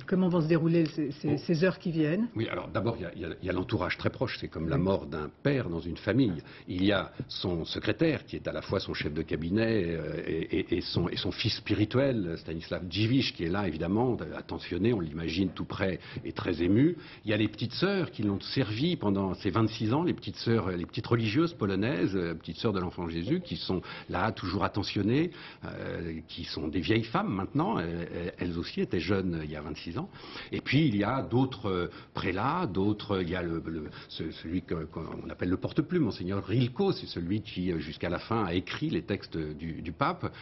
Speaker 1: Comment vont se dérouler ces heures qui viennent?
Speaker 26: Oui, alors d'abord, il y a l'entourage très proche. C'est comme la mort d'un père dans une famille. Il y a son secrétaire, qui est à la fois son chef de cabinet et son fils spirituel, Stanislav Dziwisz, qui est là, évidemment, attentionné, on l'imagine tout près et très ému. Il y a les petites sœurs qui l'ont servi pendant ces 26 ans, les petites sœurs, les petites religieuses polonaises, petites sœurs de l'Enfant Jésus, qui sont là, toujours attentionnées, qui sont des vieilles femmes maintenant. Elles aussi étaient jeunes il y a 26 ans. Et puis il y a d'autres prélats, il y a celui qu'on appelle le porte-plume, Monseigneur Rilko, c'est celui qui jusqu'à la fin a écrit les textes du pape.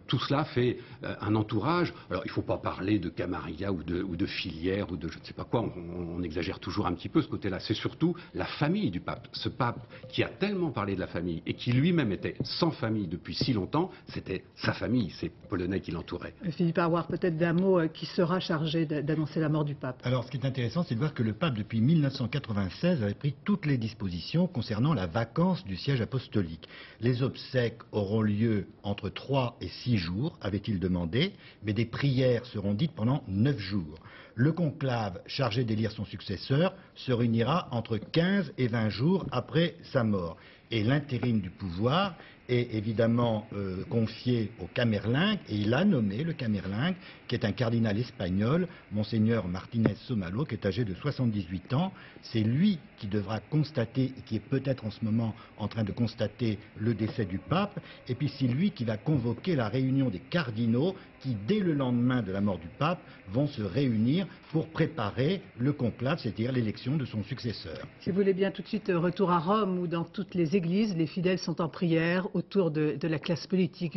Speaker 26: Tout cela fait un entourage. Alors il ne faut pas parler de camarilla ou de filière ou de je ne sais pas quoi, on exagère toujours un petit peu ce côté-là. C'est surtout la famille du pape. Ce pape qui a tellement parlé de la famille et qui lui-même était sans famille depuis si longtemps, c'était sa famille, ces Polonais qui l'entouraient.
Speaker 1: Philippe Arouard, peut-être d'un mot, qui sera chargé d'annoncer la mort du pape?
Speaker 2: Alors ce qui est intéressant, c'est de voir que le pape, depuis 1996, avait pris toutes les dispositions concernant la vacance du siège apostolique. Les obsèques auront lieu entre 3 et 6 jours, avait-il demandé, mais des prières seront dites pendant 9 jours. Le conclave chargé d'élire son successeur se réunira entre 15 et 20 jours après sa mort. Et l'intérim du pouvoir est évidemment confié au camerlingue, et il a nommé le camerlingue, qui est un cardinal espagnol, Monseigneur Martinez Somalo, qui est âgé de 78 ans. C'est lui qui devra constater, et qui est peut-être en ce moment en train de constater le décès du pape, et puis c'est lui qui va convoquer la réunion des cardinaux qui, dès le lendemain de la mort du pape, vont se réunir pour préparer le conclave, c'est-à-dire l'élection de son successeur.
Speaker 1: Si vous voulez bien, tout de suite, retour à Rome, où dans toutes les églises, les fidèles sont en prière autour de la classe politique.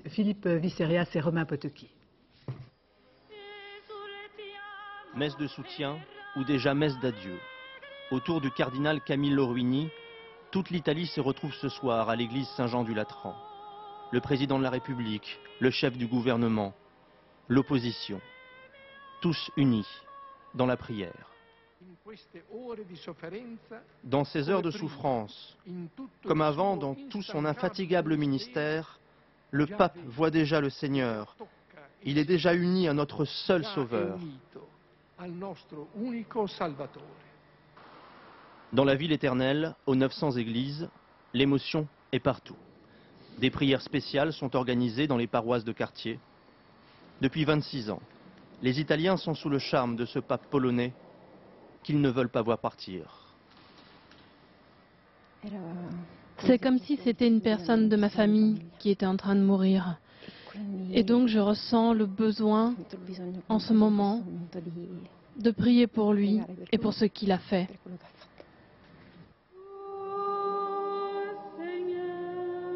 Speaker 1: Philippe Visserias et Romain Potocki.
Speaker 3: Messe de soutien ou déjà messe d'adieu. Autour du cardinal Camillo Ruini, toute l'Italie se retrouve ce soir à l'église Saint-Jean-du-Latran. Le président de la République, le chef du gouvernement, l'opposition, tous unis dans la prière. Dans ces heures de souffrance, comme avant dans tout son infatigable ministère, le pape voit déjà le Seigneur. Il est déjà uni à notre seul Sauveur. Dans la ville éternelle, aux 900 églises, l'émotion est partout. Des prières spéciales sont organisées dans les paroisses de quartier. Depuis 26 ans, les Italiens sont sous le charme de ce pape polonais qu'ils ne veulent pas voir partir.
Speaker 7: C'est comme si c'était une personne de ma famille qui était en train de mourir. Et donc je ressens le besoin, en ce moment, de prier pour lui et pour ce qu'il a fait.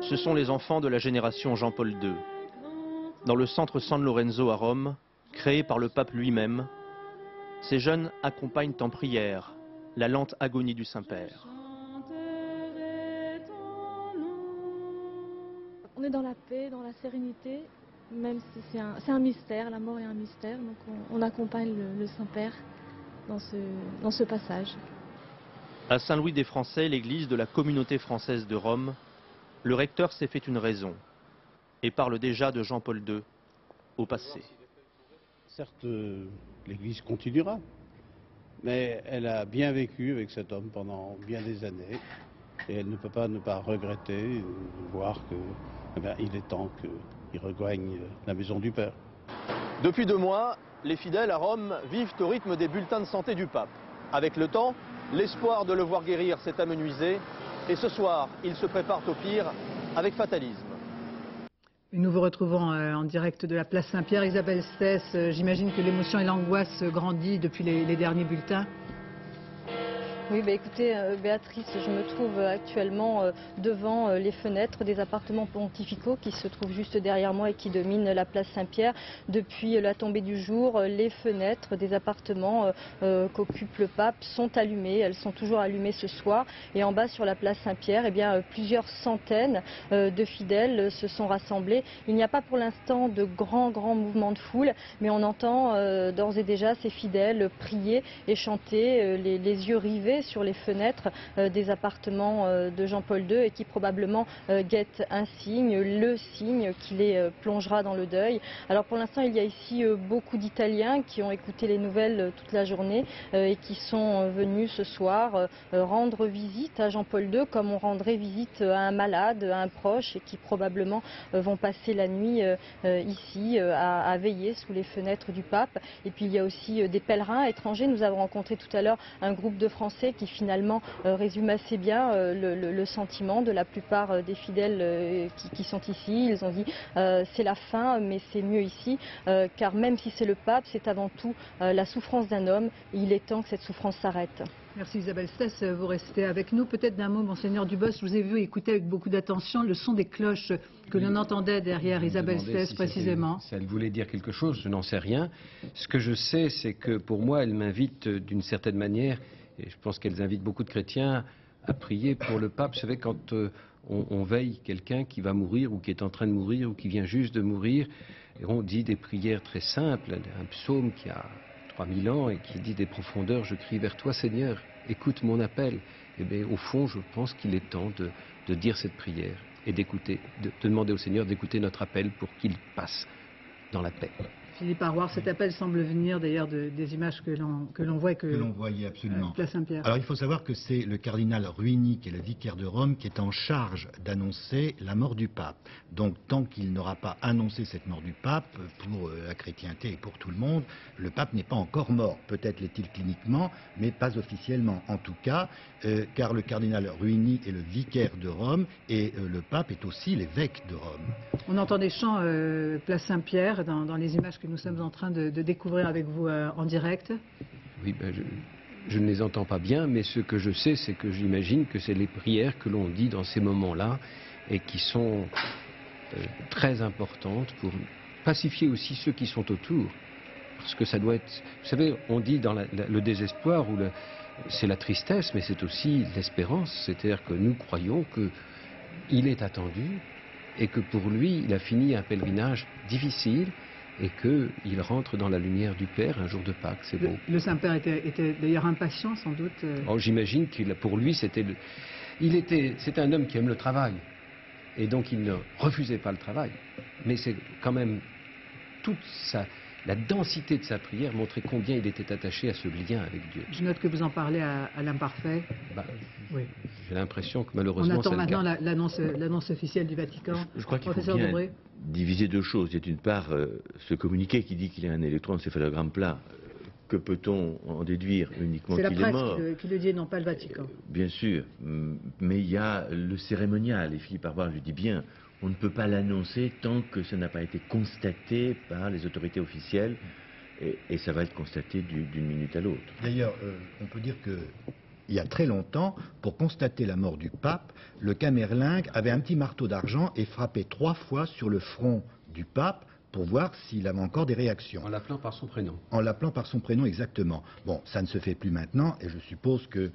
Speaker 3: Ce sont les enfants de la génération Jean-Paul II. Dans le centre San Lorenzo à Rome, créé par le pape lui-même, ces jeunes accompagnent en prière la lente agonie du Saint-Père.
Speaker 9: On est dans la paix, dans la sérénité, même si c'est un mystère, la mort est un mystère, donc on accompagne le Saint-Père dans ce passage.
Speaker 3: À Saint-Louis des Français, l'église de la communauté française de Rome, le recteur s'est fait une raison et parle déjà de Jean-Paul II au passé.
Speaker 12: Certes, l'Église continuera, mais elle a bien vécu avec cet homme pendant bien des années et elle ne peut pas ne pas regretter de voir qu'il est temps qu'il rejoigne la maison du Père.
Speaker 3: Depuis 2 mois, les fidèles à Rome vivent au rythme des bulletins de santé du pape. Avec le temps, l'espoir de le voir guérir s'est amenuisé et ce soir, ils se préparent au pire avec fatalisme.
Speaker 1: Et nous vous retrouvons en direct de la place Saint-Pierre. Isabelle Stess, j'imagine que l'émotion et l'angoisse grandissent depuis les derniers bulletins.
Speaker 18: Oui, écoutez, Béatrice, je me trouve actuellement devant les fenêtres des appartements pontificaux qui se trouvent juste derrière moi et qui dominent la place Saint-Pierre. Depuis la tombée du jour, les fenêtres des appartements qu'occupe le pape sont allumées. Elles sont toujours allumées ce soir. Et en bas sur la place Saint-Pierre, plusieurs centaines de fidèles se sont rassemblés. Il n'y a pas pour l'instant de grands mouvements de foule, mais on entend d'ores et déjà ces fidèles prier et chanter, les yeux rivés penchés sur les fenêtres des appartements de Jean-Paul II et qui probablement guettent un signe, le signe qui les plongera dans le deuil. Alors pour l'instant, il y a ici beaucoup d'Italiens qui ont écouté les nouvelles toute la journée et qui sont venus ce soir rendre visite à Jean-Paul II comme on rendrait visite à un malade, à un proche et qui probablement vont passer la nuit ici à veiller sous les fenêtres du pape. Et puis il y a aussi des pèlerins étrangers. Nous avons rencontré tout à l'heure un groupe de Français qui finalement résume assez bien le sentiment de la plupart des fidèles qui sont ici. Ils ont dit c'est la fin mais c'est mieux ici car même si c'est le pape, c'est avant tout la souffrance d'un homme et il est temps que cette souffrance s'arrête.
Speaker 1: Merci Isabelle Stess, vous restez avec nous. Peut-être d'un mot, Monseigneur Dubos, je vous ai vu écouter avec beaucoup d'attention le son des cloches que l'on entendait derrière Isabelle Stess précisément.
Speaker 11: Si elle voulait dire quelque chose, je n'en sais rien. Ce que je sais, c'est que pour moi, elle m'invite d'une certaine manière, et je pense qu'elles invitent beaucoup de chrétiens à prier pour le pape. Vous savez, quand on veille quelqu'un qui va mourir ou qui est en train de mourir ou qui vient juste de mourir, et on dit des prières très simples, un psaume qui a 3000 ans et qui dit des profondeurs, je crie vers toi Seigneur, écoute mon appel. Et bien au fond, je pense qu'il est temps de dire cette prière et d'écouter, de demander au Seigneur d'écouter notre appel pour qu'il passe dans la paix.
Speaker 1: Philippe Arroir, cet appel semble venir d'ailleurs des images que l'on voit et que
Speaker 2: l'on voyait absolument.
Speaker 1: Place Saint-Pierre.
Speaker 2: Alors il faut savoir que c'est le cardinal Ruini, qui est le vicaire de Rome, qui est en charge d'annoncer la mort du pape. Donc tant qu'il n'aura pas annoncé cette mort du pape, pour la chrétienté et pour tout le monde, le pape n'est pas encore mort. Peut-être l'est-il cliniquement, mais pas officiellement. En tout cas, car le cardinal Ruini est le vicaire de Rome et le pape est aussi l'évêque de Rome.
Speaker 1: On entend des chants Place Saint-Pierre dans les images que nous sommes en train de découvrir avec vous en direct.
Speaker 11: Oui, je ne les entends pas bien, mais ce que je sais, c'est que j'imagine que c'est les prières que l'on dit dans ces moments-là et qui sont très importantes pour pacifier aussi ceux qui sont autour. Parce que ça doit être... Vous savez, on dit dans le désespoir, ou c'est la tristesse, mais c'est aussi l'espérance. C'est-à-dire que nous croyons qu'il est attendu et que pour lui, il a fini un pèlerinage difficile et qu'il rentre dans la lumière du Père un jour de Pâques, c'est beau.
Speaker 1: Le Saint-Père était d'ailleurs impatient, sans doute.
Speaker 11: Oh, j'imagine que pour lui, c'était un homme qui aime le travail. Et donc, il ne refusait pas le travail. Mais c'est quand même la densité de sa prière montrait combien il était attaché à ce lien avec Dieu.
Speaker 1: Je note que vous en parlez à l'imparfait. Oui.
Speaker 11: J'ai l'impression que malheureusement...
Speaker 1: On attend maintenant l'annonce officielle du Vatican.
Speaker 10: Je crois qu'il faut bien diviser deux choses. Il y a d'une part ce communiqué qui dit qu'il est un électroencéphalogramme plat. Que peut-on en déduire uniquement qu'il est mort?
Speaker 1: C'est la presse qui le dit, non pas le Vatican.
Speaker 10: Bien sûr, mais il y a le cérémonial, et Philippe Arbois le dit bien, on ne peut pas l'annoncer tant que ça n'a pas été constaté par les autorités officielles, et ça va être constaté d'une minute à l'autre.
Speaker 2: D'ailleurs, on peut dire que il y a très longtemps, pour constater la mort du pape, le Camerlingue avait un petit marteau d'argent et frappait 3 fois sur le front du pape pour voir s'il avait encore des réactions.
Speaker 11: En l'appelant par son prénom.
Speaker 2: En l'appelant par son prénom, exactement. Bon, ça ne se fait plus maintenant, et je suppose que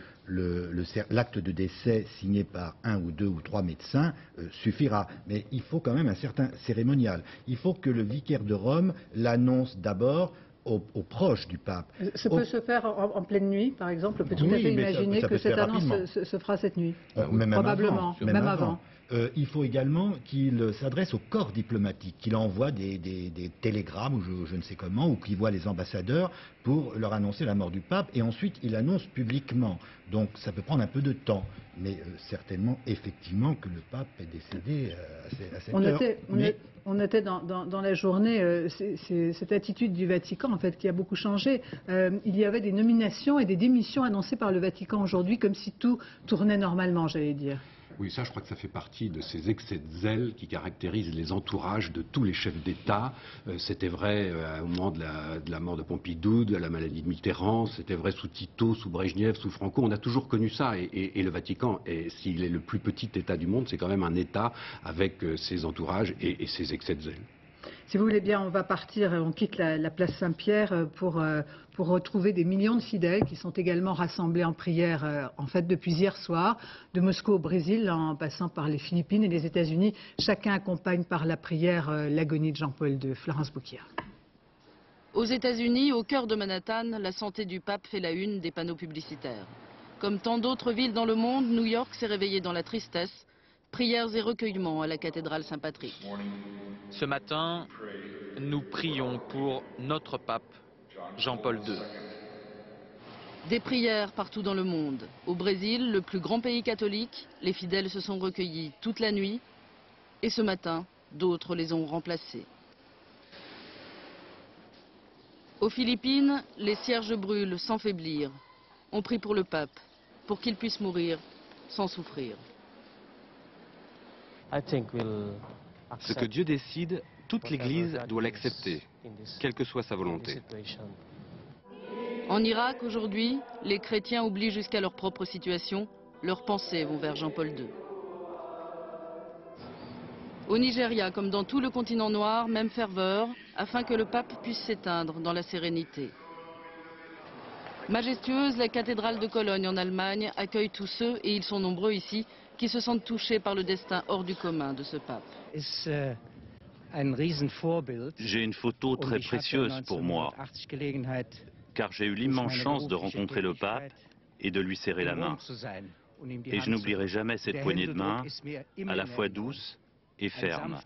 Speaker 2: l'acte de décès signé par 1 ou 2 ou 3 médecins suffira. Mais il faut quand même un certain cérémonial. Il faut que le vicaire de Rome l'annonce d'abord aux proches du pape.
Speaker 1: Ça peut se faire en pleine nuit, par exemple. On peut tout à fait imaginer que cette annonce se fera cette nuit. Probablement, même avant.
Speaker 2: Il faut également qu'il s'adresse au corps diplomatique, qu'il envoie des télégrammes, ou je ne sais comment, ou qu'il voit les ambassadeurs pour leur annoncer la mort du pape, et ensuite il annonce publiquement. Donc ça peut prendre un peu de temps, mais certainement, effectivement, que le pape est décédé à cette heure.
Speaker 1: On notait dans la journée cette attitude du Vatican, en fait, qui a beaucoup changé. Il y avait des nominations et des démissions annoncées par le Vatican aujourd'hui, comme si tout tournait normalement, j'allais dire.
Speaker 26: Oui, ça, je crois que ça fait partie de ces excès de zèle qui caractérisent les entourages de tous les chefs d'État. C'était vrai au moment de la mort de Pompidou, de la maladie de Mitterrand, c'était vrai sous Tito, sous Brejnev, sous Franco. On a toujours connu ça. Et le Vatican, s'il est le plus petit État du monde, c'est quand même un État avec ses entourages et ses excès de zèle.
Speaker 1: Si vous voulez bien, on va partir, on quitte la place Saint-Pierre pour retrouver des millions de fidèles qui sont également rassemblés en prière, en fait, depuis hier soir, de Moscou au Brésil, en passant par les Philippines et les États-Unis. Chacun accompagne par la prière l'agonie de Jean-Paul II. Florence Bouquier.
Speaker 13: Aux États-Unis, au cœur de Manhattan, la santé du pape fait la une des panneaux publicitaires. Comme tant d'autres villes dans le monde, New York s'est réveillée dans la tristesse. Prières et recueillements à la cathédrale Saint-Patrick.
Speaker 14: Ce matin, nous prions pour notre pape, Jean-Paul II.
Speaker 13: Des prières partout dans le monde. Au Brésil, le plus grand pays catholique, les fidèles se sont recueillis toute la nuit. Et ce matin, d'autres les ont remplacés. Aux Philippines, les cierges brûlent sans faiblir. On prie pour le pape, pour qu'il puisse mourir sans souffrir.
Speaker 15: Ce que Dieu décide, toute l'Église doit l'accepter, quelle que soit sa volonté.
Speaker 13: En Irak, aujourd'hui, les chrétiens oublient jusqu'à leur propre situation. Leurs pensées vont vers Jean-Paul II. Au Nigeria, comme dans tout le continent noir, même ferveur, afin que le pape puisse s'éteindre dans la sérénité. Majestueuse, la cathédrale de Cologne en Allemagne accueille tous ceux, et ils sont nombreux ici, qui se sentent touchés par le destin hors du commun de ce pape.
Speaker 16: J'ai une photo très précieuse pour moi, car j'ai eu l'immense chance de rencontrer le pape et de lui serrer la main. Et je n'oublierai jamais cette poignée de main, à la fois douce et ferme.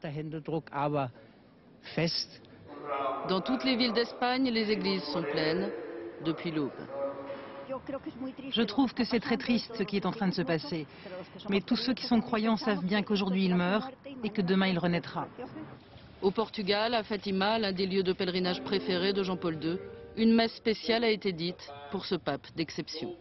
Speaker 13: Dans toutes les villes d'Espagne, les églises sont pleines depuis l'aube.
Speaker 19: Je trouve que c'est très triste ce qui est en train de se passer. Mais tous ceux qui sont croyants savent bien qu'aujourd'hui il meurt et que demain il renaîtra.
Speaker 13: Au Portugal, à Fatima, l'un des lieux de pèlerinage préférés de Jean-Paul II, une messe spéciale a été dite pour ce pape d'exception.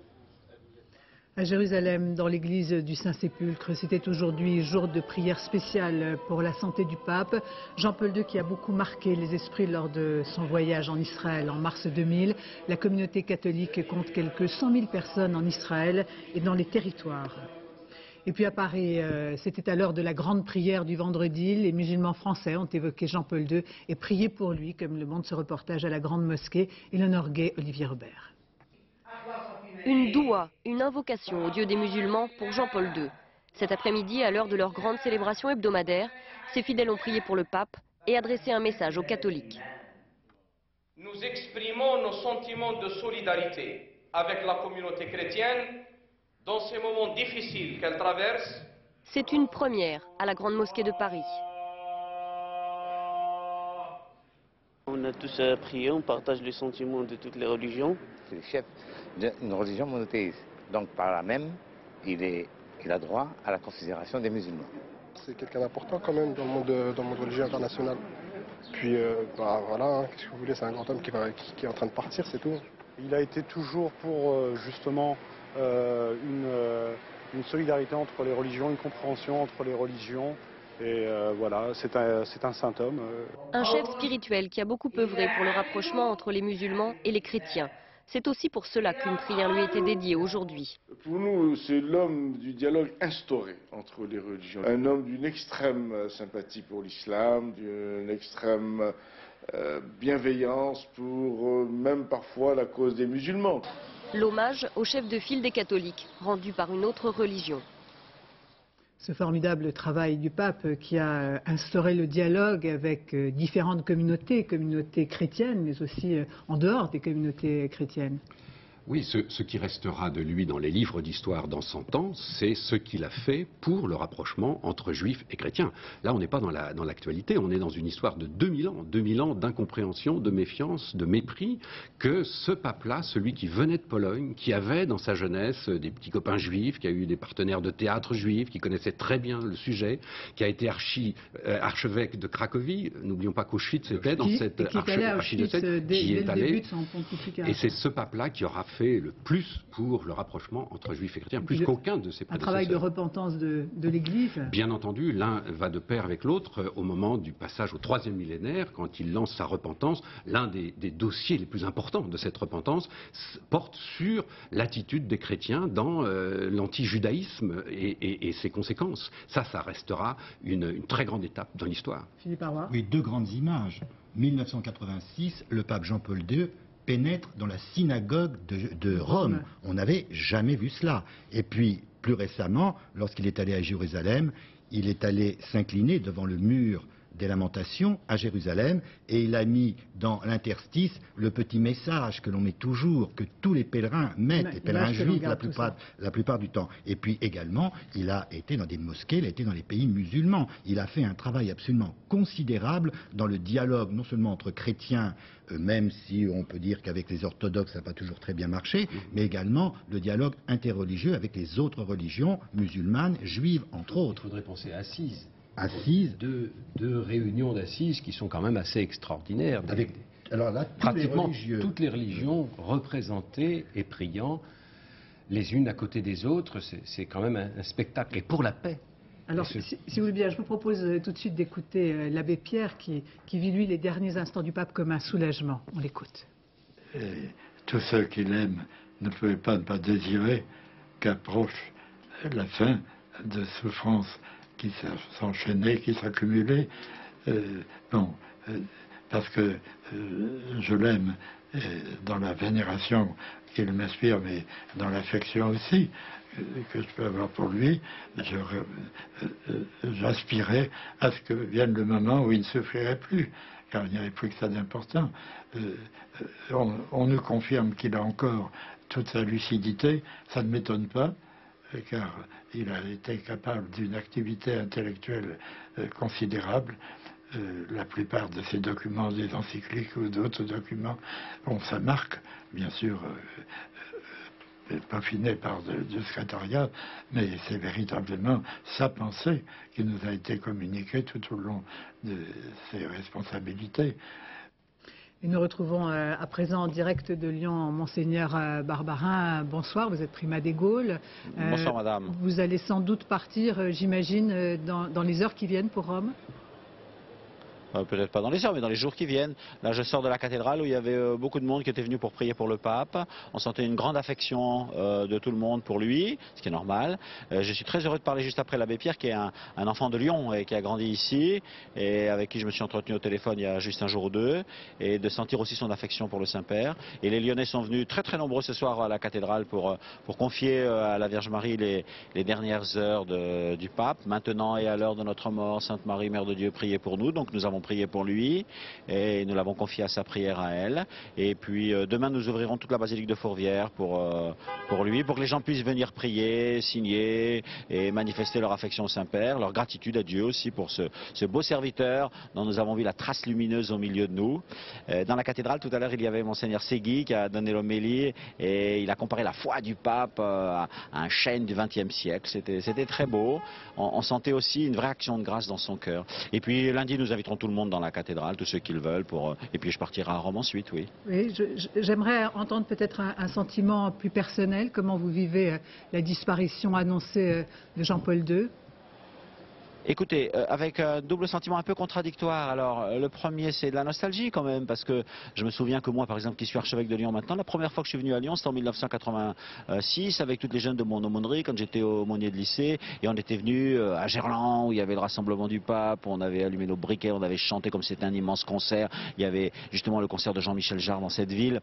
Speaker 1: À Jérusalem, dans l'église du Saint-Sépulcre, c'était aujourd'hui jour de prière spéciale pour la santé du pape. Jean-Paul II qui a beaucoup marqué les esprits lors de son voyage en Israël en mars 2000. La communauté catholique compte quelques 100 000 personnes en Israël et dans les territoires. Et puis à Paris, c'était à l'heure de la grande prière du vendredi. Les musulmans français ont évoqué Jean-Paul II et prié pour lui, comme le montre ce reportage à la Grande Mosquée. Eleonore Gay, Olivier Robert.
Speaker 21: Une doua, une invocation au Dieu des musulmans pour Jean-Paul II. Cet après-midi, à l'heure de leur grande célébration hebdomadaire, ces fidèles ont prié pour le pape et adressé un message aux catholiques.
Speaker 27: Nous exprimons nos sentiments de solidarité avec la communauté chrétienne dans ces moments difficiles qu'elle traverse.
Speaker 21: C'est une première à la Grande Mosquée de Paris.
Speaker 28: On a tous prié, on partage les sentiments de toutes les religions.
Speaker 29: C'est le chef d'une religion monothéiste. Donc par là même, il a droit à la considération des musulmans.
Speaker 30: C'est quelqu'un d'important quand même dans le monde religieux international. Puis voilà, qu'est-ce que vous voulez, c'est un grand homme qui est en train de partir, c'est tout.
Speaker 31: Il a été toujours pour justement une solidarité entre les religions, une compréhension entre les religions. Et voilà, c'est un saint homme.
Speaker 21: Un chef spirituel qui a beaucoup œuvré pour le rapprochement entre les musulmans et les chrétiens. C'est aussi pour cela qu'une prière lui était dédiée aujourd'hui.
Speaker 32: Pour nous, c'est l'homme du dialogue instauré entre les religions. Un homme d'une extrême sympathie pour l'islam, d'une extrême bienveillance pour même parfois la cause des musulmans.
Speaker 21: L'hommage au chef de file des catholiques, rendu par une autre religion.
Speaker 1: Ce formidable travail du pape qui a instauré le dialogue avec différentes communautés chrétiennes, mais aussi en dehors des communautés chrétiennes.
Speaker 26: Oui, ce qui restera de lui dans les livres d'histoire dans 100 ans, c'est ce qu'il a fait pour le rapprochement entre juifs et chrétiens. Là, on n'est pas dans l'actualité, on est dans une histoire de 2000 ans d'incompréhension, de méfiance, de mépris, que ce pape-là, celui qui venait de Pologne, qui avait dans sa jeunesse des petits copains juifs, qui a eu des partenaires de théâtre juifs, qui connaissait très bien le sujet, qui a été archevêque de Cracovie, n'oublions pas qu'Auschwitz était dans cette archidiocèse, qui est allé, et c'est ce pape-là qui aura fait le plus pour le rapprochement entre juifs et chrétiens, plus qu'aucun de ses prédécesseurs.
Speaker 1: Un travail de repentance de l'Église.
Speaker 26: Bien entendu, l'un va de pair avec l'autre au moment du passage au 3e millénaire, quand il lance sa repentance. L'un des dossiers les plus importants de cette repentance porte sur l'attitude des chrétiens dans l'anti-judaïsme et ses conséquences. Ça restera une très grande étape dans l'histoire.
Speaker 1: Philippe Arroy.
Speaker 2: Oui, deux grandes images. 1986, le pape Jean-Paul II pénètre dans la synagogue de Rome. On n'avait jamais vu cela. Et puis, plus récemment, lorsqu'il est allé à Jérusalem, il est allé s'incliner devant le mur des Lamentations à Jérusalem et il a mis dans l'interstice le petit message que l'on met toujours, que tous les pèlerins mettent, les pèlerins juifs la plupart du temps. Et puis également, il a été dans des mosquées, il a été dans les pays musulmans. Il a fait un travail absolument considérable dans le dialogue, non seulement entre chrétiens, même si on peut dire qu'avec les orthodoxes ça n'a pas toujours très bien marché, mais également le dialogue interreligieux avec les autres religions musulmanes, juives entre autres.
Speaker 11: Il faudrait penser à Assise.
Speaker 2: Assise.
Speaker 11: Deux réunions d'Assise qui sont quand même assez extraordinaires.
Speaker 2: Avec, alors là,
Speaker 11: pratiquement toutes les religions représentées et priant les unes à côté des autres, c'est quand même un spectacle. Et pour la paix.
Speaker 1: Alors, si vous voulez bien, je vous propose tout de suite d'écouter l'abbé Pierre qui vit, lui, les derniers instants du pape comme un soulagement. On l'écoute.
Speaker 4: Tous ceux qui l'aiment ne pouvaient pas ne pas désirer qu'approche la fin de souffrances qui s'enchaînaient, qui s'accumulaient. Parce que je l'aime dans la vénération qu'il m'inspire, mais dans l'affection aussi que je peux avoir pour lui, j'aspirais à ce que vienne le moment où il ne souffrirait plus, car il n'y avait plus que ça d'important. On nous confirme qu'il a encore toute sa lucidité, ça ne m'étonne pas, car il a été capable d'une activité intellectuelle considérable. La plupart de ces documents, des encycliques ou d'autres documents, ont sa marque, bien sûr, peaufinée par du secrétariat, mais c'est véritablement sa pensée qui nous a été communiquée tout au long de ses responsabilités.
Speaker 1: Et nous retrouvons à présent en direct de Lyon Monseigneur Barbarin. Bonsoir, vous êtes primat des Gaules.
Speaker 5: Bonsoir madame.
Speaker 1: Vous allez sans doute partir, j'imagine, dans les heures qui viennent pour Rome.
Speaker 5: Peut-être pas dans les heures, mais dans les jours qui viennent. Là, je sors de la cathédrale où il y avait beaucoup de monde qui était venu pour prier pour le pape. On sentait une grande affection de tout le monde pour lui, ce qui est normal. Je suis très heureux de parler juste après l'abbé Pierre, qui est un enfant de Lyon et qui a grandi ici, et avec qui je me suis entretenu au téléphone il y a juste un jour ou deux, et de sentir aussi son affection pour le Saint-Père. Et les Lyonnais sont venus très très nombreux ce soir à la cathédrale pour confier à la Vierge Marie les dernières heures du pape. Maintenant et à l'heure de notre mort, Sainte Marie, Mère de Dieu, priez pour nous. Donc nous avons prié pour lui et nous l'avons confié à sa prière à elle. Et puis demain nous ouvrirons toute la basilique de Fourvière pour lui, pour que les gens puissent venir prier, signer et manifester leur affection au Saint-Père, leur gratitude à Dieu aussi pour ce beau serviteur dont nous avons vu la trace lumineuse au milieu de nous. Dans la cathédrale tout à l'heure il y avait Monseigneur Segui qui a donné l'homélie et il a comparé la foi du pape à un chêne du XXe siècle. C'était très beau. On sentait aussi une vraie action de grâce dans son cœur. Et puis lundi nous inviterons tout le monde dans la cathédrale, tous ceux qui le veulent, et puis je partirai à Rome ensuite, oui.
Speaker 1: Oui, j'aimerais entendre peut-être un sentiment plus personnel, comment vous vivez la disparition annoncée de Jean-Paul II.
Speaker 5: Écoutez, avec un double sentiment un peu contradictoire. Alors, le premier, c'est de la nostalgie quand même, parce que je me souviens que moi, par exemple, qui suis archevêque de Lyon maintenant, la première fois que je suis venu à Lyon, c'était en 1986, avec toutes les jeunes de mon aumônerie, quand j'étais aumônier de lycée, et on était venus à Gerland, où il y avait le rassemblement du pape, on avait allumé nos briquets, on avait chanté comme c'était un immense concert. Il y avait justement le concert de Jean-Michel Jarre dans cette ville.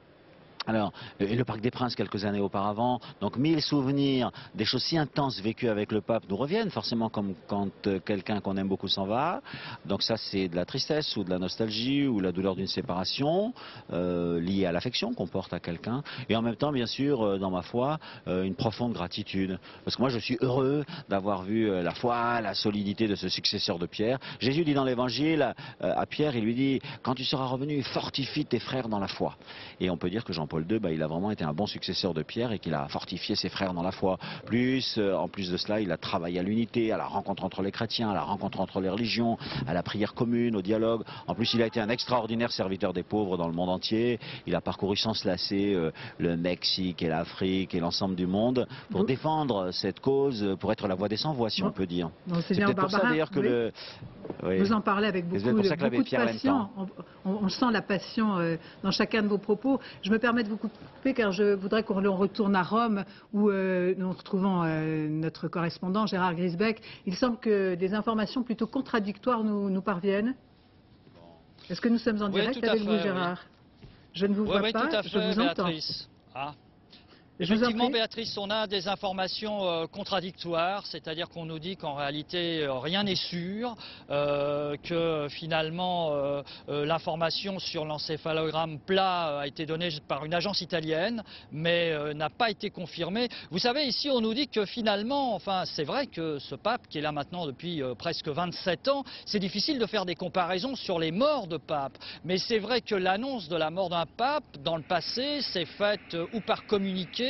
Speaker 5: Alors, et le Parc des Princes quelques années auparavant, donc 1000 souvenirs, des choses si intenses vécues avec le pape nous reviennent, forcément comme quand quelqu'un qu'on aime beaucoup s'en va. Donc ça c'est de la tristesse ou de la nostalgie ou la douleur d'une séparation liée à l'affection qu'on porte à quelqu'un. Et en même temps, bien sûr, dans ma foi, une profonde gratitude. Parce que moi je suis heureux d'avoir vu la foi, la solidité de ce successeur de Pierre. Jésus dit dans l'évangile à Pierre, il lui dit, quand tu seras revenu, fortifie tes frères dans la foi. Et on peut dire que Jean-Paul II, il a vraiment été un bon successeur de Pierre et qu'il a fortifié ses frères dans la foi. En plus de cela, il a travaillé à l'unité, à la rencontre entre les chrétiens, à la rencontre entre les religions, à la prière commune, au dialogue. En plus, il a été un extraordinaire serviteur des pauvres dans le monde entier. Il a parcouru sans se lasser le Mexique et l'Afrique et l'ensemble du monde pour défendre cette cause, pour être la voix des sans-voix, si on peut dire.
Speaker 1: C'est peut-être pour ça d'ailleurs que vous en parlez avec beaucoup de passion. On sent la passion dans chacun de vos propos. Je me permets de vous couper car je voudrais qu'on retourne à Rome où nous retrouvons notre correspondant Gérard Grisbeck. Il semble que des informations plutôt contradictoires nous parviennent. Est-ce que nous sommes en direct avec vous, Gérard? Je ne vous vois pas, je vous entends.
Speaker 3: Effectivement, Béatrice, on a des informations contradictoires, c'est-à-dire qu'on nous dit qu'en réalité rien n'est sûr, que finalement l'information sur l'encéphalogramme plat a été donnée par une agence italienne, mais n'a pas été confirmée. Vous savez, ici on nous dit que finalement, enfin c'est vrai que ce pape qui est là maintenant depuis presque 27 ans, c'est difficile de faire des comparaisons sur les morts de papes, mais c'est vrai que l'annonce de la mort d'un pape dans le passé s'est faite ou par communiqué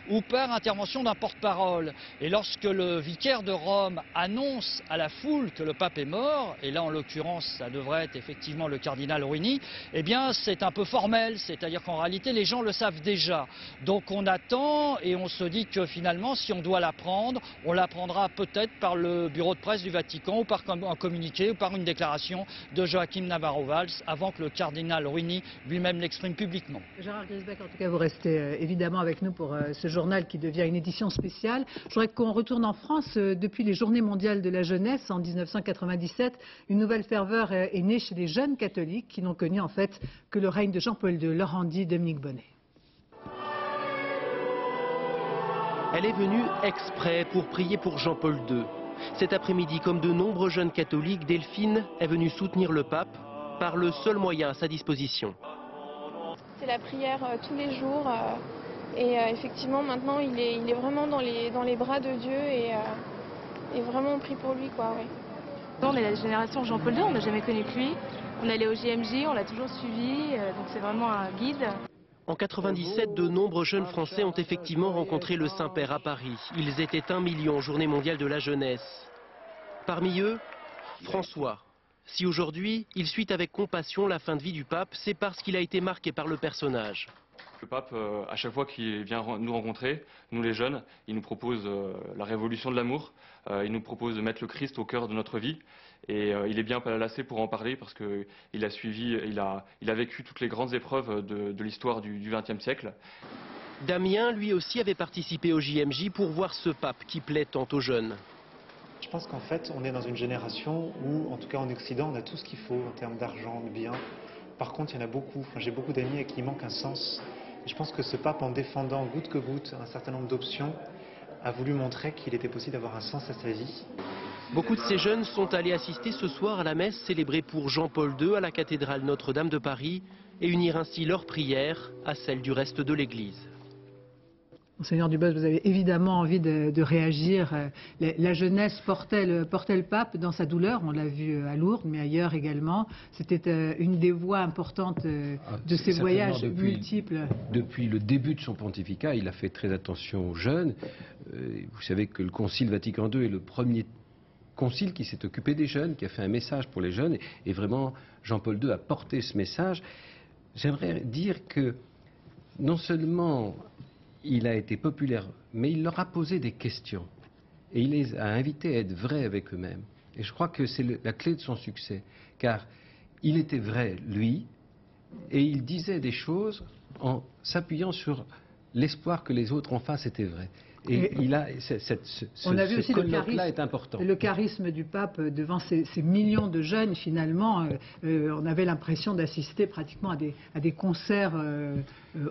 Speaker 3: ou par intervention d'un porte-parole. Et lorsque le vicaire de Rome annonce à la foule que le pape est mort, et là en l'occurrence ça devrait être effectivement le cardinal Ruini, eh bien c'est un peu formel, c'est-à-dire qu'en réalité les gens le savent déjà. Donc on attend et on se dit que finalement si on doit l'apprendre, on l'apprendra peut-être par le bureau de presse du Vatican ou par un communiqué ou par une déclaration de Joachim Navarro-Valls avant que le cardinal Ruini lui-même l'exprime publiquement.
Speaker 1: Gérard Griesbeck, en tout cas vous restez évidemment avec nous pour ce journal qui devient une édition spéciale. Je voudrais qu'on retourne en France. Depuis les Journées mondiales de la jeunesse en 1997, une nouvelle ferveur est née chez les jeunes catholiques qui n'ont connu en fait que le règne de Jean-Paul II. Leur en dit Dominique Bonnet.
Speaker 6: Elle est venue exprès pour prier pour Jean-Paul II. Cet après-midi, comme de nombreux jeunes catholiques, Delphine est venue soutenir le pape par le seul moyen à sa disposition.
Speaker 7: C'est la prière tous les jours. Et effectivement, maintenant, il est vraiment dans les bras de Dieu et vraiment on prie pour lui, quoi. Ouais.
Speaker 8: On est la génération Jean-Paul II, on n'a jamais connu que lui. On allait au JMJ, on l'a toujours suivi, donc c'est vraiment un guide.
Speaker 6: En 97, de nombreux jeunes Français ont effectivement rencontré le Saint-Père à Paris. Ils étaient 1 million, Journée mondiale de la jeunesse. Parmi eux, François. Si aujourd'hui, il suit avec compassion la fin de vie du pape, c'est parce qu'il a été marqué par le personnage.
Speaker 9: Le pape, à chaque fois qu'il vient nous rencontrer, nous les jeunes, il nous propose la révolution de l'amour, il nous propose de mettre le Christ au cœur de notre vie. Et il est bien placé pour en parler parce qu'il a suivi, il a vécu toutes les grandes épreuves de l'histoire du XXe siècle.
Speaker 6: Damien, lui aussi, avait participé au JMJ pour voir ce pape qui plaît tant aux jeunes.
Speaker 12: Je pense qu'en fait, on est dans une génération où, en tout cas en Occident, on a tout ce qu'il faut en termes d'argent, de biens. Par contre, il y en a beaucoup, j'ai beaucoup d'amis à qui il manque un sens. Et je pense que ce pape, en défendant goutte que goutte un certain nombre d'options, a voulu montrer qu'il était possible d'avoir un sens à sa vie.
Speaker 6: Beaucoup de ces jeunes sont allés assister ce soir à la messe célébrée pour Jean-Paul II à la cathédrale Notre-Dame de Paris et unir ainsi leurs prières à celles du reste de l'Église.
Speaker 1: Monseigneur Dubos, vous avez évidemment envie de réagir. La jeunesse portait le pape dans sa douleur, on l'a vu à Lourdes, mais ailleurs également. C'était une des voies importantes de ses voyages multiples.
Speaker 11: Depuis le début de son pontificat, il a fait très attention aux jeunes. Vous savez que le Concile Vatican II est le premier concile qui s'est occupé des jeunes, qui a fait un message pour les jeunes. Et vraiment, Jean-Paul II a porté ce message. J'aimerais dire que non seulement il a été populaire, mais il leur a posé des questions. Et il les a invités à être vrais avec eux-mêmes. Et je crois que c'est la clé de son succès. Car il était vrai, lui, et il disait des choses en s'appuyant sur l'espoir que les autres en face étaient vrais. Et il a
Speaker 1: on a vu aussi
Speaker 11: là est important.
Speaker 1: Le charisme du pape devant ces millions de jeunes, finalement, on avait l'impression d'assister pratiquement à des concerts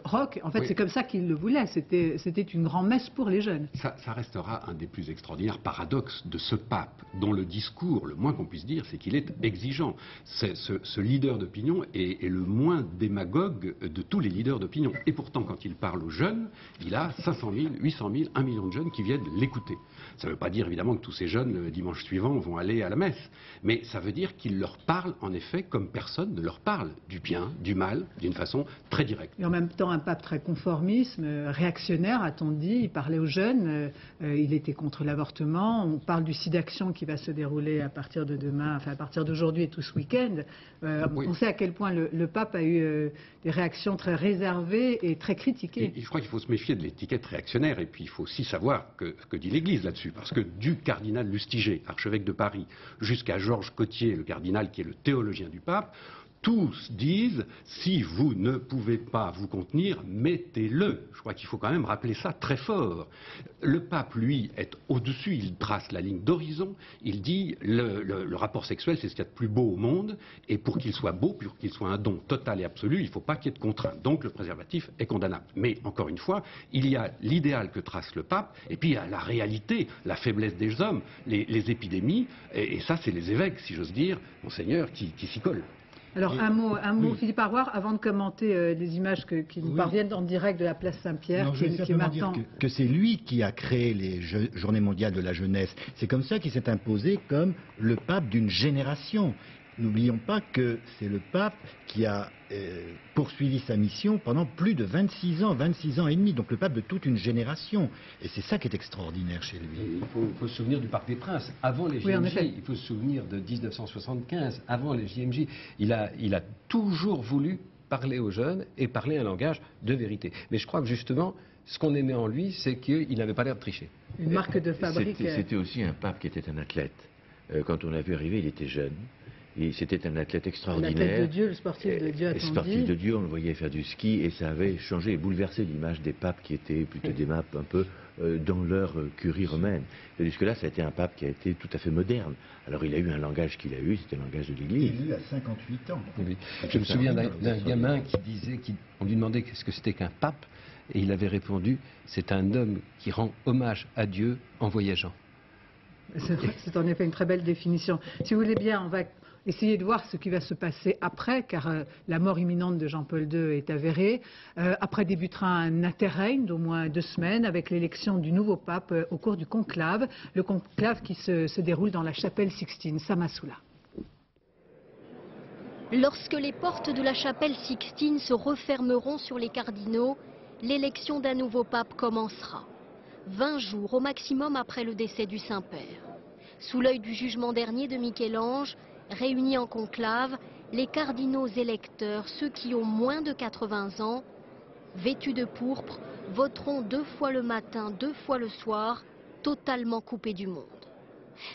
Speaker 1: rock. En fait, oui. C'est comme ça qu'il le voulait. C'était une grand-messe pour les jeunes.
Speaker 26: Ça restera un des plus extraordinaires paradoxes de ce pape, dont le discours, le moins qu'on puisse dire, c'est qu'il est exigeant. Ce leader d'opinion est le moins démagogue de tous les leaders d'opinion. Et pourtant, quand il parle aux jeunes, il a 500 000, 800 000, 1 million de jeunes qui viennent l'écouter. Ça ne veut pas dire évidemment que tous ces jeunes, le dimanche suivant, vont aller à la messe. Mais ça veut dire qu'il leur parle, en effet, comme personne ne leur parle, du bien, du mal, d'une façon très directe.
Speaker 1: Et en même temps, un pape très conformiste, réactionnaire, a-t-on dit. Il parlait aux jeunes, il était contre l'avortement. On parle du SIDAction qui va se dérouler à partir de demain, enfin à partir d'aujourd'hui et tout ce week-end. Oui. On sait à quel point le pape a eu des réactions très réservées et très critiquées.
Speaker 26: Et je crois qu'il faut se méfier de l'étiquette réactionnaire, et puis il faut aussi savoir que dit l'Église là-dessus. Parce que du cardinal Lustiger, archevêque de Paris, jusqu'à Georges Cottier, le cardinal qui est le théologien du pape, tous disent, si vous ne pouvez pas vous contenir, mettez-le. Je crois qu'il faut quand même rappeler ça très fort. Le pape, lui, est au-dessus, il trace la ligne d'horizon, il dit le rapport sexuel, c'est ce qu'il y a de plus beau au monde, et pour qu'il soit beau, pour qu'il soit un don total et absolu, il ne faut pas qu'il y ait de contraintes. Donc le préservatif est condamnable. Mais, encore une fois, il y a l'idéal que trace le pape, et puis il y a la réalité, la faiblesse des hommes, les épidémies, et ça, c'est les évêques, si j'ose dire, monseigneur, qui s'y collent.
Speaker 1: Alors un mot, Philippe Arroir, avant de commenter les images qui nous parviennent en direct de la place Saint-Pierre,
Speaker 2: qui est maintenant... que c'est lui qui a créé les Journées mondiales de la jeunesse. C'est comme ça qu'il s'est imposé comme le pape d'une génération. N'oublions pas que c'est le pape qui a poursuivi sa mission pendant plus de 26 ans et demi, donc le pape de toute une génération. Et c'est ça qui est extraordinaire chez lui.
Speaker 11: Il faut se souvenir du Parc des Princes, avant les JMJ. Il faut se souvenir de 1975, avant les JMJ. Il a toujours voulu parler aux jeunes et parler un langage de vérité. Mais je crois que justement, ce qu'on aimait en lui, c'est qu'il n'avait pas l'air de tricher.
Speaker 1: Une marque de fabrique.
Speaker 10: C'était aussi un pape qui était un athlète. Quand on l'a vu arriver, il était jeune. C'était un athlète extraordinaire.
Speaker 1: L'athlète de Dieu, le sportif de Dieu,
Speaker 10: a-t-on dit. Sportif de Dieu, on le voyait faire du ski et ça avait changé et bouleversé l'image des papes qui étaient plutôt des papes un peu dans leur curie romaine. Et jusque-là, ça a été un pape qui a été tout à fait moderne. Alors il a eu un langage qu'il a eu, c'était le langage de l'Église.
Speaker 2: Il a 58 ans.
Speaker 11: Oui. Je me souviens d'un gamin qui disait, on lui demandait qu'est-ce que c'était qu'un pape, et il avait répondu, c'est un homme qui rend hommage à Dieu en voyageant.
Speaker 1: C'est en effet une très belle définition. Si vous voulez bien, on va essayer de voir ce qui va se passer après, car la mort imminente de Jean-Paul II est avérée. Après débutera un interrègne d'au moins 2 semaines avec l'élection du nouveau pape au cours du conclave. Le conclave qui se déroule dans la chapelle Sixtine. Samassoula.
Speaker 14: Lorsque les portes de la chapelle Sixtine se refermeront sur les cardinaux, l'élection d'un nouveau pape commencera. 20 jours au maximum après le décès du Saint-Père. Sous l'œil du jugement dernier de Michel-Ange, réunis en conclave, les cardinaux électeurs, ceux qui ont moins de 80 ans, vêtus de pourpre, voteront 2 fois le matin, 2 fois le soir, totalement coupés du monde.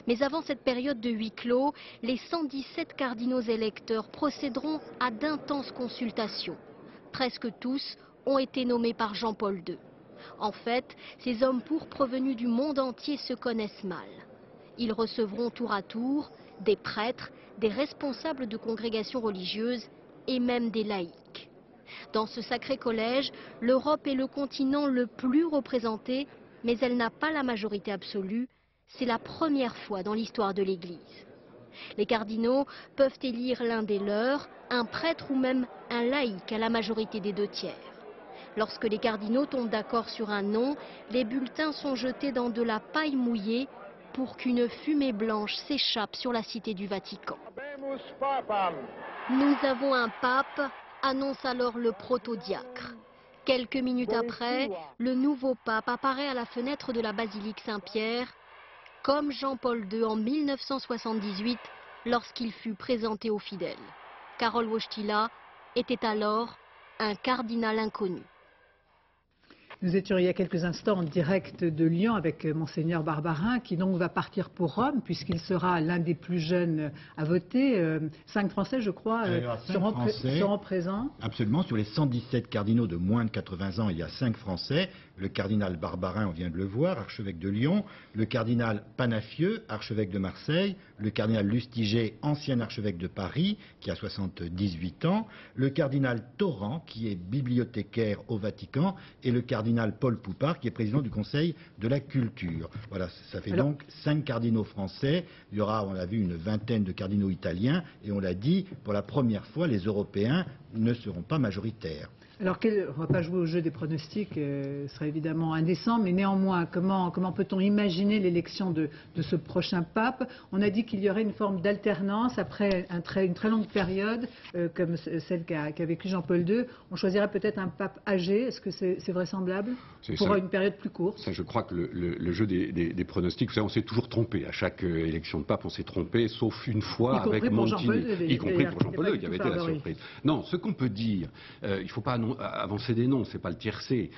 Speaker 14: Mais avant cette période de huis clos, les 117 cardinaux électeurs procéderont à d'intenses consultations. Presque tous ont été nommés par Jean-Paul II. En fait, ces hommes pourpres venus du monde entier se connaissent mal. Ils recevront tour à tour des prêtres, des responsables de congrégations religieuses et même des laïcs. Dans ce sacré collège, l'Europe est le continent le plus représenté, mais elle n'a pas la majorité absolue. C'est la première fois dans l'histoire de l'Église. Les cardinaux peuvent élire l'un des leurs, un prêtre ou même un laïc à la majorité des 2/3. Lorsque les cardinaux tombent d'accord sur un nom, les bulletins sont jetés dans de la paille mouillée pour qu'une fumée blanche s'échappe sur la cité du Vatican. Nous avons un pape, annonce alors le protodiacre. Quelques minutes après, le nouveau pape apparaît à la fenêtre de la basilique Saint-Pierre, comme Jean-Paul II en 1978 lorsqu'il fut présenté aux fidèles. Karol Wojtyla était alors un cardinal inconnu.
Speaker 1: Nous étions il y a quelques instants en direct de Lyon avec Monseigneur Barbarin qui donc va partir pour Rome puisqu'il sera l'un des plus jeunes à voter. 5 Français, je crois, seront présents.
Speaker 2: Absolument. Sur les 117 cardinaux de moins de 80 ans, il y a 5 Français. Le cardinal Barbarin, on vient de le voir, archevêque de Lyon. Le cardinal Panafieux, archevêque de Marseille. Le cardinal Lustiger, ancien archevêque de Paris, qui a 78 ans. Le cardinal Torrent, qui est bibliothécaire au Vatican. Et le cardinal Paul Poupart, qui est président du Conseil de la Culture. Voilà, ça fait donc 5 cardinaux français. Il y aura, on l'a vu, une vingtaine de cardinaux italiens. Et on l'a dit, pour la première fois, les Européens ne seront pas majoritaires.
Speaker 1: Alors, on ne va pas jouer au jeu des pronostics, ce serait évidemment indécent, mais néanmoins, comment peut-on imaginer l'élection de ce prochain pape? On a dit qu'il y aurait une forme d'alternance après une très longue période, comme celle qu'a vécu Jean-Paul II. On choisirait peut-être un pape âgé. Est-ce que c'est vraisemblable pour une période plus courte?
Speaker 26: Ça, je crois que le jeu des pronostics, vous savez, on s'est toujours trompé. À chaque élection de pape, on s'est trompé, sauf une fois avec Montini. Y compris pour Jean-Paul II, qui avait été la surprise. Non, ce qu'on peut dire, il ne faut pas avancer des noms, c'est pas le tiercé.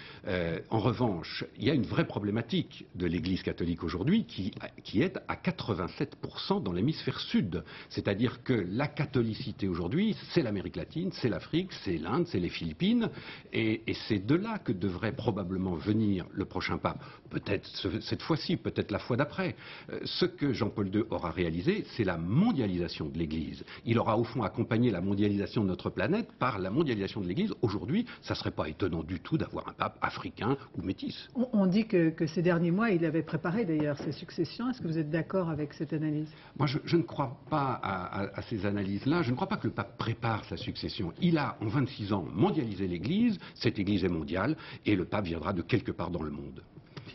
Speaker 26: En revanche, il y a une vraie problématique de l'Église catholique aujourd'hui qui est à 87% dans l'hémisphère sud. C'est-à-dire que la catholicité aujourd'hui, c'est l'Amérique latine, c'est l'Afrique, c'est l'Inde, c'est les Philippines, et c'est de là que devrait probablement venir le prochain pape. Peut-être cette fois-ci, peut-être la fois d'après. Ce que Jean-Paul II aura réalisé, c'est la mondialisation de l'Église. Il aura au fond accompagné la mondialisation de notre planète par la mondialisation de l'Église. Aujourd'hui, ça ne serait pas étonnant du tout d'avoir un pape africain ou métis.
Speaker 1: On dit que ces derniers mois, il avait préparé d'ailleurs ses successions. Est-ce que vous êtes d'accord avec cette analyse?
Speaker 26: Moi, je ne crois pas à ces analyses-là. Je ne crois pas que le pape prépare sa succession. Il a, en 26 ans, mondialisé l'Église. Cette Église est mondiale et le pape viendra de quelque part dans le monde.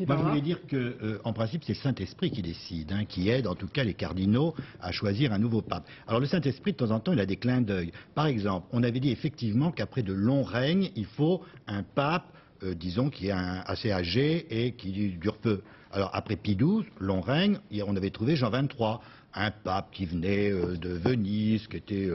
Speaker 2: Moi, je voulais dire qu'en principe, c'est le Saint-Esprit qui décide, qui aide en tout cas les cardinaux à choisir un nouveau pape. Alors le Saint-Esprit, de temps en temps, il a des clins d'œil. Par exemple, on avait dit effectivement qu'après de longs règnes, il faut un pape, disons, qui est assez âgé et qui dure peu. Alors après Pie XII, long règne, on avait trouvé Jean XXIII. Un pape qui venait de Venise, qui était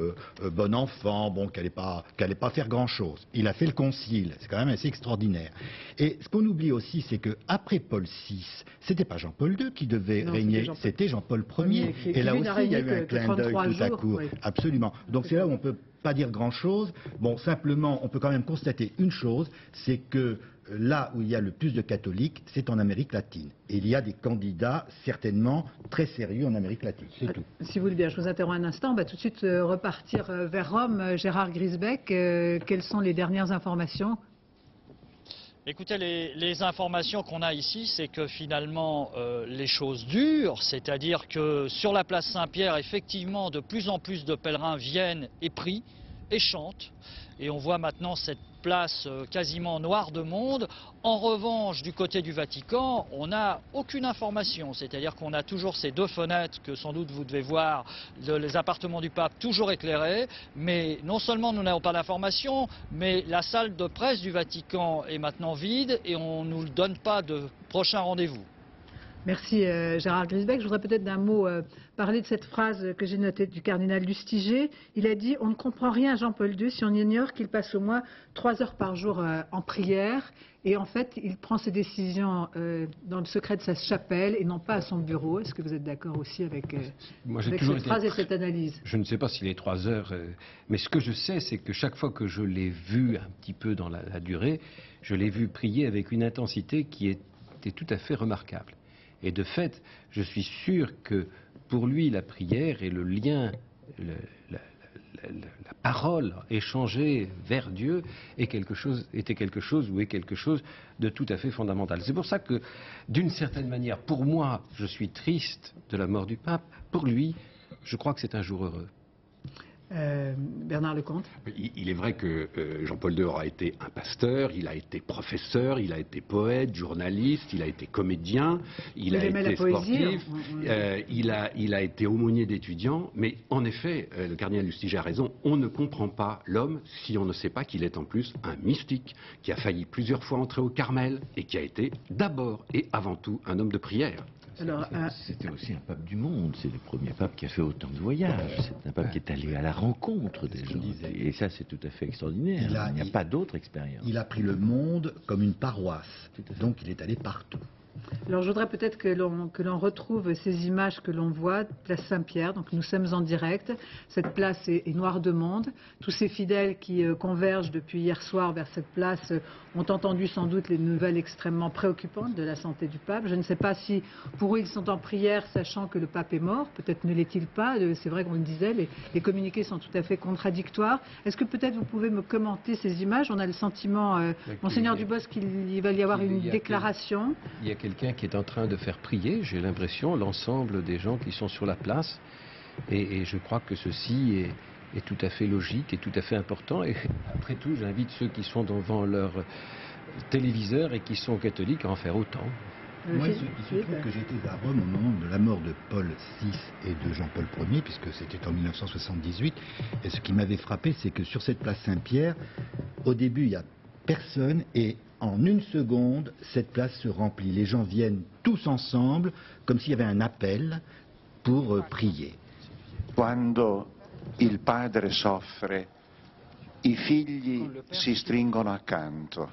Speaker 2: bon enfant, bon, qui allait pas faire grand-chose. Il a fait le concile, c'est quand même assez extraordinaire. Et ce qu'on oublie aussi, c'est que après Paul VI, c'était pas Jean-Paul II qui devait régner, c'était Jean-Paul Ier. Et là aussi, il y a eu un clin d'œil tout à coup. Oui. Absolument. Donc c'est là où on peut pas dire grand-chose. Bon, simplement, on peut quand même constater une chose, c'est que là où il y a le plus de catholiques, c'est en Amérique latine. Et il y a des candidats certainement très sérieux en Amérique latine. C'est tout.
Speaker 1: Si vous voulez bien, je vous interromps un instant. On va tout de suite repartir vers Rome. Gérard Grisbeck, quelles sont les dernières informations?
Speaker 3: Écoutez, les informations qu'on a ici, c'est que finalement les choses durent, c'est-à-dire que sur la place Saint-Pierre, effectivement, de plus en plus de pèlerins viennent et prient et chantent. Et on voit maintenant cette place quasiment noire de monde. En revanche, du côté du Vatican, on n'a aucune information. C'est-à-dire qu'on a toujours ces deux fenêtres que sans doute vous devez voir, les appartements du pape toujours éclairés. Mais non seulement nous n'avons pas d'informations, mais la salle de presse du Vatican est maintenant vide et on ne nous donne pas de prochain rendez-vous.
Speaker 1: Merci Gérard Grisbeck. Je voudrais peut-être d'un mot parler de cette phrase que j'ai notée du cardinal Lustiger. Il a dit « On ne comprend rien à Jean-Paul II si on ignore qu'il passe au moins 3 heures par jour en prière. Et en fait, il prend ses décisions dans le secret de sa chapelle et non pas à son bureau. » Est-ce que vous êtes d'accord aussi avec cette phrase et cette analyse?
Speaker 11: Je ne sais pas si les 3 heures, mais ce que je sais, c'est que chaque fois que je l'ai vu un petit peu dans la durée, je l'ai vu prier avec une intensité qui était tout à fait remarquable. Et de fait, je suis sûr que pour lui, la prière et le lien, la parole échangée vers Dieu était quelque chose de tout à fait fondamental. C'est pour ça que, d'une certaine manière, pour moi, je suis triste de la mort du pape. Pour lui, je crois que c'est un jour heureux.
Speaker 1: Bernard Lecomte.
Speaker 26: Il est vrai que Jean-Paul II aura été un pasteur, il a été professeur, il a été poète, journaliste, il a été comédien, il a été sportif, il a été aumônier d'étudiants, mais en effet, le cardinal Lustiger a raison, on ne comprend pas l'homme si on ne sait pas qu'il est en plus un mystique, qui a failli plusieurs fois entrer au Carmel et qui a été d'abord et avant tout un homme de prière.
Speaker 10: C'était aussi un pape du monde, c'est le premier pape qui a fait autant de voyages, c'est un pape qui est allé à la rencontre des gens, et ça c'est tout à fait extraordinaire, il n'y a pas d'autre expérience.
Speaker 2: Il a pris le monde comme une paroisse, donc il est allé partout.
Speaker 1: Alors je voudrais peut-être que l'on retrouve ces images que l'on voit, place Saint-Pierre, donc nous sommes en direct, cette place est noire de monde, tous ces fidèles qui convergent depuis hier soir vers cette place ont entendu sans doute les nouvelles extrêmement préoccupantes de la santé du pape. Je ne sais pas si pour eux ils sont en prière sachant que le pape est mort, peut-être ne l'est-il pas, c'est vrai qu'on le disait, les communiqués sont tout à fait contradictoires. Est-ce que peut-être vous pouvez me commenter ces images? On a le sentiment, Monseigneur Dubosc, qu'il va y avoir une déclaration.
Speaker 11: Il y a quelqu'un qui est en train de faire prier, j'ai l'impression, l'ensemble des gens qui sont sur la place. Et je crois que ceci est tout à fait logique et tout à fait important. Et après tout, j'invite ceux qui sont devant leur téléviseur et qui sont catholiques à en faire autant.
Speaker 2: Moi, il se trouve que j'étais à Rome au moment de la mort de Paul VI et de Jean-Paul Ier, puisque c'était en 1978. Et ce qui m'avait frappé, c'est que sur cette place Saint-Pierre, au début, il y a personne et en une seconde, cette place se remplit. Les gens viennent tous ensemble, comme s'il y avait un appel pour prier.
Speaker 13: Quando il padre soffre, I figli si stringono accanto.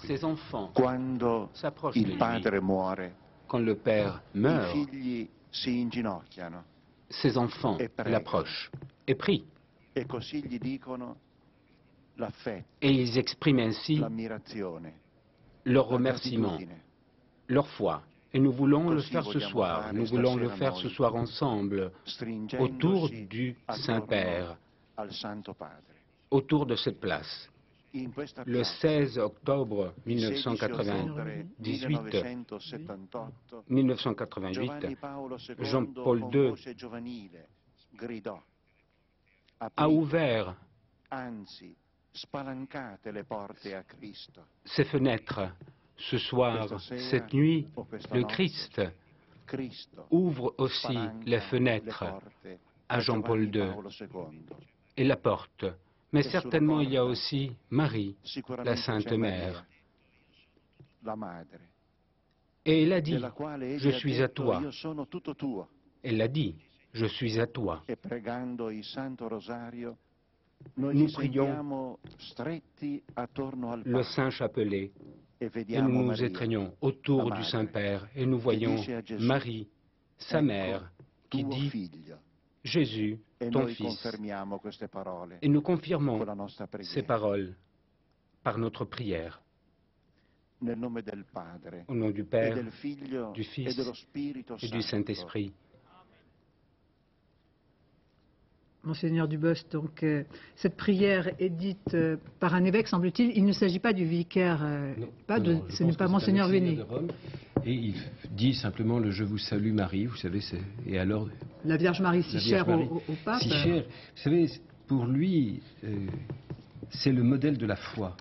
Speaker 11: Ses enfants
Speaker 13: Quando
Speaker 11: s'approchent de
Speaker 13: il padre
Speaker 11: lui.
Speaker 13: muore,
Speaker 11: Quand le père
Speaker 13: i
Speaker 11: meurt,
Speaker 13: figli si inginocchiano
Speaker 11: ses enfants l'approchent et prient.
Speaker 13: e così gli dicono l'affetto,
Speaker 11: Et ils expriment ainsi
Speaker 13: l'ammirazione,
Speaker 11: leur
Speaker 13: la
Speaker 11: remerciement,
Speaker 13: gratitudine.
Speaker 11: leur foi. Et nous voulons le
Speaker 13: Così
Speaker 11: faire ce
Speaker 13: vogliamo
Speaker 11: soir.
Speaker 13: fare
Speaker 11: Nous voulons le
Speaker 13: stasera
Speaker 11: faire
Speaker 13: noi,
Speaker 11: ce soir ensemble, autour du Saint-Père,
Speaker 13: al Santo Padre.
Speaker 11: autour de cette place.
Speaker 13: In questa
Speaker 11: Le
Speaker 13: piazza,
Speaker 11: 16 octobre
Speaker 13: il 16 ottobre
Speaker 11: 1998,
Speaker 13: 1978, Giovanni Paolo II,
Speaker 11: Jean-Paul
Speaker 13: con
Speaker 11: II
Speaker 13: voce giovanile, gridò:
Speaker 11: a ouvert
Speaker 13: anzi, spalancate le porte a Cristo.
Speaker 11: ses fenêtres. Ce soir, cette nuit, le Christ ouvre aussi les fenêtres à Jean-Paul II et la porte. Mais certainement, il y a aussi Marie, la Sainte Mère. Et elle a dit, je suis à toi. Elle a dit, je suis à toi. Nous prions le Saint Chapelet et nous nous étreignons autour du Saint-Père et nous voyons Marie, sa mère, qui dit Jésus, ton Fils. Et nous confirmons ces paroles par notre prière. Au nom du Père, du Fils et du Saint-Esprit.
Speaker 1: Monseigneur Dubos, donc cette prière est dite par un évêque, semble-t-il. Il ne s'agit pas du vicaire, ce n'est pas Monseigneur Véné.
Speaker 11: Et il dit simplement le Je vous salue Marie, vous savez, et alors...
Speaker 1: La Vierge Marie si chère au pape.
Speaker 11: Si chère, vous savez, pour lui, c'est le modèle de la foi.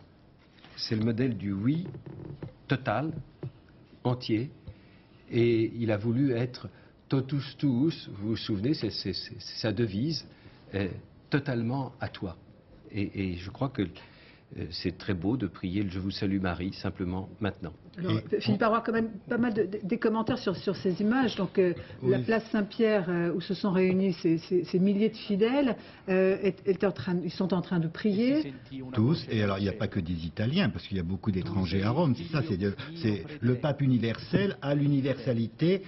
Speaker 11: C'est le modèle du oui total, entier, et il a voulu être totus tuus, vous vous souvenez, c'est sa devise, totalement à toi. Et je crois que c'est très beau de prier le Je vous salue Marie, simplement maintenant.
Speaker 1: Alors, Philippe Arroy, quand même pas mal des commentaires sur ces images. Donc, oui. La place Saint-Pierre, où se sont réunis ces milliers de fidèles, ils sont en train de prier.
Speaker 2: Tous, et alors il n'y a pas que des Italiens, parce qu'il y a beaucoup d'étrangers à Rome. C'est ça, c'est le pape universel à l'universalité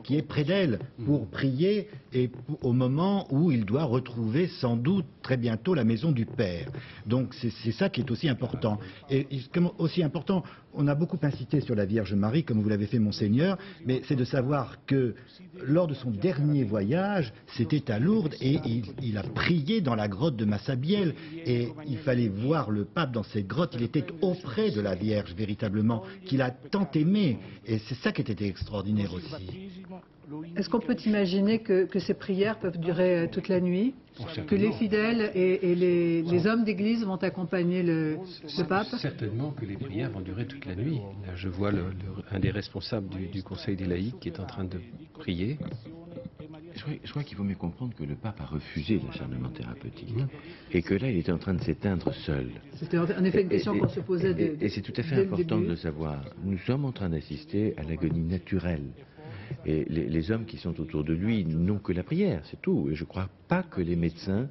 Speaker 2: qui est près d'elle pour prier et au moment où il doit retrouver sans doute très bientôt la maison du Père. Donc c'est ça qui est aussi important. Et comme aussi important, on a beaucoup insisté sur la Vierge Marie, comme vous l'avez fait, Monseigneur, mais c'est de savoir que lors de son dernier voyage, c'était à Lourdes et il a prié dans la grotte de Massabielle. Et il fallait voir le pape dans cette grotte. Il était auprès de la Vierge, véritablement, qu'il a tant aimé. Et c'est ça qui était extraordinaire aussi.
Speaker 1: Est-ce qu'on peut imaginer que ces prières peuvent durer toute la nuit? Que les fidèles et les hommes d'église vont accompagner le pape?
Speaker 11: Certainement que les prières vont durer toute la nuit. Là, je vois un des responsables du Conseil des laïcs qui est en train de prier.
Speaker 10: Je crois qu'il vaut mieux comprendre que le pape a refusé l'acharnement thérapeutique et que là il était en train de s'éteindre seul.
Speaker 1: C'était en effet une question qu'on se posait.
Speaker 10: Et c'est tout à fait important de le savoir. Nous sommes en train d'assister à l'agonie naturelle. Et les hommes qui sont autour de lui n'ont que la prière, c'est tout. Et je ne crois pas que les médecins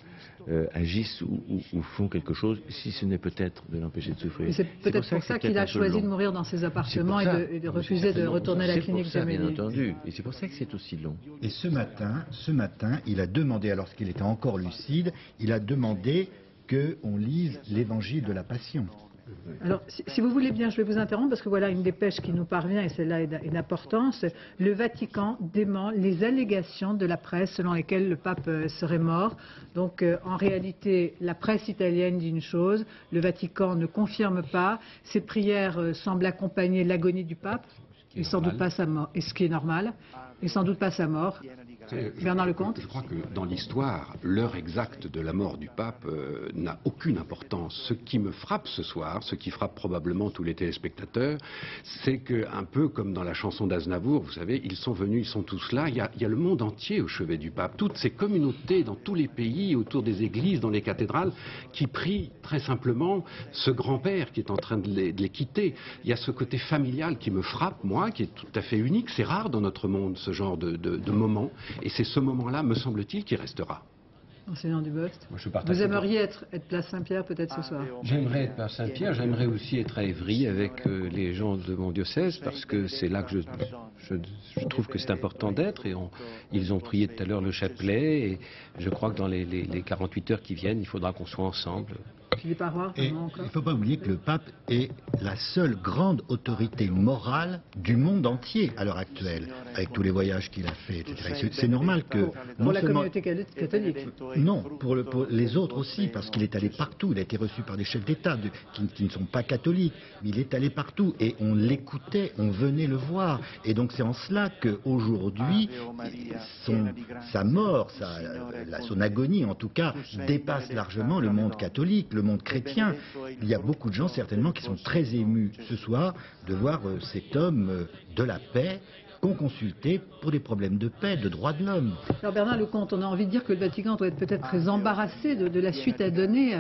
Speaker 10: agissent ou font quelque chose, si ce n'est peut-être de l'empêcher de souffrir.
Speaker 1: C'est peut-être pour ça qu'il a choisi de mourir dans ses appartements et de refuser de retourner à la clinique Gemelli.
Speaker 10: Bien entendu. Et c'est pour ça que c'est aussi long.
Speaker 2: Et ce matin, il a demandé, alors qu'il était encore lucide, il a demandé qu'on lise l'évangile de la Passion.
Speaker 1: Alors, si vous voulez bien, je vais vous interrompre parce que voilà une dépêche qui nous parvient et celle-là est d'importance. Le Vatican dément les allégations de la presse selon lesquelles le pape serait mort. Donc, en réalité, la presse italienne dit une chose, le Vatican ne confirme pas. Ces prières semblent accompagner l'agonie du pape, et sans doute pas sa mort, et ce qui est normal, et sans doute pas sa mort. Bernard Lecomte.
Speaker 26: Je crois que dans l'histoire, l'heure exacte de la mort du pape n'a aucune importance. Ce qui me frappe ce soir, ce qui frappe probablement tous les téléspectateurs, c'est que, un peu comme dans la chanson d'Aznavour, vous savez, ils sont venus, ils sont tous là, il y a le monde entier au chevet du pape, toutes ces communautés dans tous les pays, autour des églises, dans les cathédrales, qui prient très simplement ce grand-père qui est en train de les quitter. Il y a ce côté familial qui me frappe, moi, qui est tout à fait unique. C'est rare dans notre monde, ce genre de moment. Et c'est ce moment-là, me semble-t-il, qui restera.
Speaker 1: Enseignant Dubost.
Speaker 11: Moi, je partage
Speaker 1: Vous aimeriez être place Saint-Pierre peut-être ce soir?
Speaker 11: J'aimerais être place Saint-Pierre, j'aimerais aussi être à Évry avec les gens de mon diocèse, parce que c'est là que je trouve que c'est important d'être. Et ils ont prié tout à l'heure le chapelet, et je crois que dans les 48 heures qui viennent, il faudra qu'on soit ensemble.
Speaker 1: Philippe Arroy,
Speaker 2: il ne faut pas oublier que le pape est la seule grande autorité morale du monde entier à l'heure actuelle, avec tous les voyages qu'il a fait, etc. C'est normal que...
Speaker 1: Pour la communauté catholique.
Speaker 2: Non, pour les autres aussi, parce qu'il est allé partout. Il a été reçu par des chefs d'État qui ne sont pas catholiques, mais il est allé partout et on l'écoutait, on venait le voir. Et donc c'est en cela qu'aujourd'hui, sa mort, son agonie en tout cas, dépasse largement le monde catholique, le monde chrétien. Il y a beaucoup de gens certainement qui sont très émus ce soir de voir cet homme de la paix qu'on consultait pour des problèmes de paix, de droits de l'homme.
Speaker 1: Alors Bernard Lecomte, on a envie de dire que le Vatican doit être peut-être très embarrassé de la suite à donner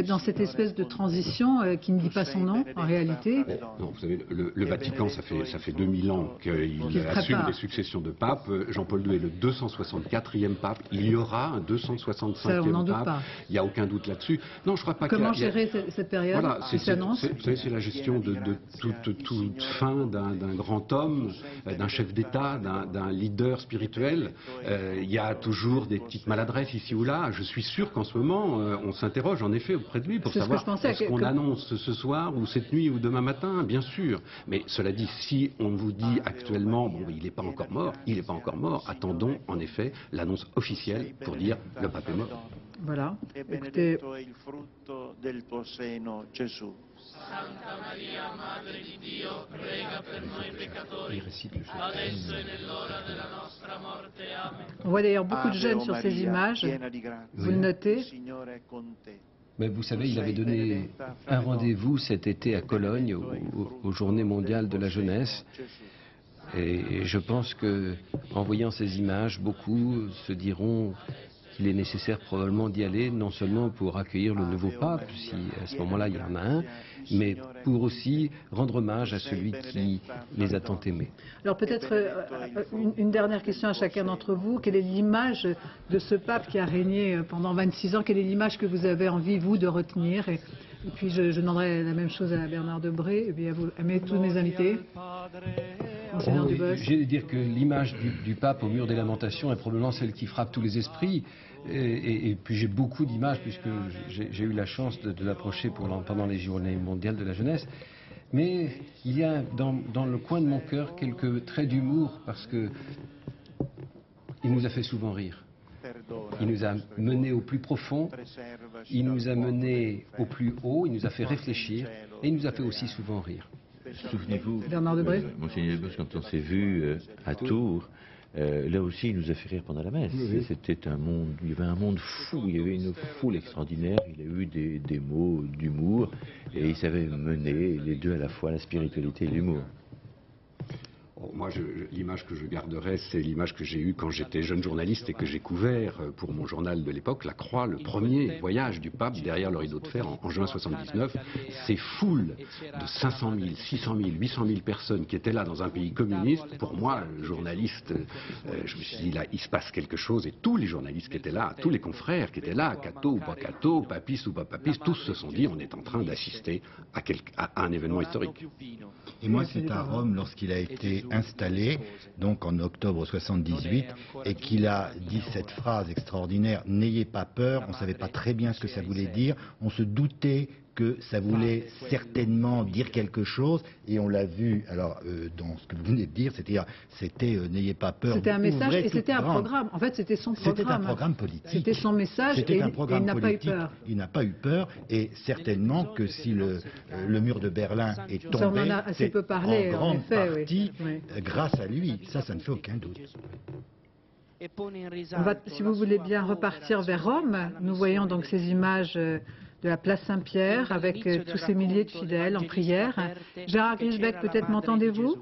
Speaker 1: dans cette espèce de transition qui ne dit pas son nom en réalité.
Speaker 26: Non, vous savez, le Vatican, ça fait 2000 ans qu'il assume des successions de papes. Jean-Paul II est le 264e pape. Il y aura un 265e pape. Il n'y a aucun doute là-dessus. Non, je crois pas.
Speaker 1: Comment gérer cette période qui s'annonce?
Speaker 26: C'est la gestion de toute fin d'un grand homme, d'un chef d'État, d'un leader spirituel. Il y a toujours des petites maladresses ici ou là. Je suis sûr qu'en ce moment, on s'interroge en effet auprès de lui pour savoir ce qu'on annonce ce soir ou cette nuit ou demain matin, bien sûr. Mais cela dit, si on vous dit actuellement, bon, il n'est pas encore mort, attendons en effet l'annonce officielle pour dire le pape est mort.
Speaker 1: Voilà. Écoutez...
Speaker 15: Santa Maria, Madre di Dio, prega per noi peccatori, adesso e nell'ora della nostra morte. Amen.
Speaker 1: On voit d'ailleurs beaucoup de jeunes sur ces images. Vous le notez?
Speaker 11: Mais vous savez, il avait donné un rendez-vous cet été à Cologne, aux Journées mondiales de la jeunesse. Et je pense que, en voyant ces images, beaucoup se diront qu'il est nécessaire probablement d'y aller, non seulement pour accueillir le nouveau pape, si à ce moment-là il y en a un, mais pour aussi rendre hommage à celui qui les a tant aimés.
Speaker 1: Alors peut-être une dernière question à chacun d'entre vous. Quelle est l'image de ce pape qui a régné pendant 26 ans? Quelle est l'image que vous avez envie, vous, de retenir? Et puis je demanderai la même chose à Bernard Debré et puis à tous mes invités.
Speaker 11: J'ai dire que l'image du pape au mur des lamentations est probablement celle qui frappe tous les esprits. Et puis j'ai beaucoup d'images puisque j'ai eu la chance de l'approcher pendant les Journées mondiales de la jeunesse. Mais il y a dans le coin de mon cœur quelques traits d'humour parce que il nous a fait souvent rire. Il nous a menés au plus profond, il nous a menés au plus haut, il nous a fait réfléchir et il nous a fait aussi souvent rire.
Speaker 10: Souvenez-vous,
Speaker 1: Bernard Debré,
Speaker 10: Monseigneur Debré, quand on s'est vu à Tours, là aussi il nous a fait rire pendant la messe. C'était un monde, il y avait un monde fou, il y avait une foule extraordinaire, il a eu des mots d'humour et il savait mener les deux à la fois, la spiritualité et l'humour.
Speaker 26: Moi, l'image que je garderai, c'est l'image que j'ai eue quand j'étais jeune journaliste et que j'ai couvert pour mon journal de l'époque, La Croix, le premier voyage du pape derrière le rideau de fer en juin 79. Ces foules de 500 000, 600 000, 800 000 personnes qui étaient là dans un pays communiste, pour moi, journaliste, je me suis dit là, il se passe quelque chose et tous les journalistes qui étaient là, tous les confrères qui étaient là, catho ou pas catho, papiste ou pas papiste, tous se sont dit on est en train d'assister à un événement historique.
Speaker 2: Et moi, c'est à Rome lorsqu'il a été installé, donc en octobre 78, et qu'il a dit cette phrase extraordinaire, « N'ayez pas peur », on ne savait pas très bien ce que ça voulait dire, on se doutait que ça voulait certainement dire quelque chose, et on l'a vu, alors, dans ce que vous venez de dire, c'était n'ayez pas peur.
Speaker 1: C'était un message et c'était un programme. En fait, c'était son programme.
Speaker 2: C'était un programme politique.
Speaker 1: C'était son message et il n'a pas eu peur.
Speaker 2: Il n'a pas eu peur, et certainement que si le mur de Berlin est tombé,
Speaker 1: ça, on en a assez peu parlé,
Speaker 2: en grande
Speaker 1: partie,
Speaker 2: grâce à lui. Ça ne fait aucun doute.
Speaker 1: On va, si vous voulez bien, repartir vers Rome. Nous voyons donc ces images de la place Saint-Pierre avec tous ces milliers de fidèles en prière. Gérard Griesbeck, peut-être m'entendez-vous?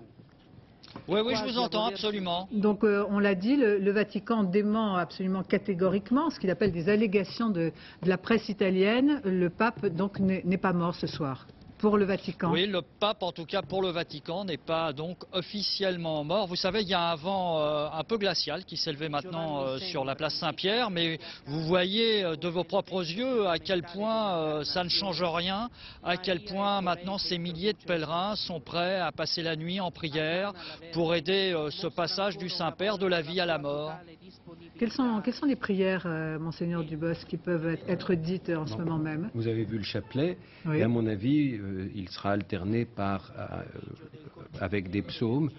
Speaker 3: Oui, je vous entends absolument.
Speaker 1: Donc, on l'a dit, le Vatican dément absolument catégoriquement ce qu'il appelle des allégations de la presse italienne. Le pape, donc, n'est pas mort ce soir. pour le Vatican.
Speaker 3: Oui, le pape, en tout cas pour le Vatican, n'est pas donc officiellement mort. Vous savez, il y a un vent un peu glacial qui s'est levé maintenant sur la place Saint-Pierre, mais vous voyez de vos propres yeux à quel point ça ne change rien, à quel point maintenant ces milliers de pèlerins sont prêts à passer la nuit en prière pour aider ce passage du Saint-Père de la vie à la mort.
Speaker 1: Quelles sont les prières, Monseigneur Dubos, qui peuvent être dites en ce moment même?
Speaker 11: Vous avez vu le chapelet,
Speaker 1: oui.
Speaker 11: Et à mon avis, il sera alterné avec des psaumes,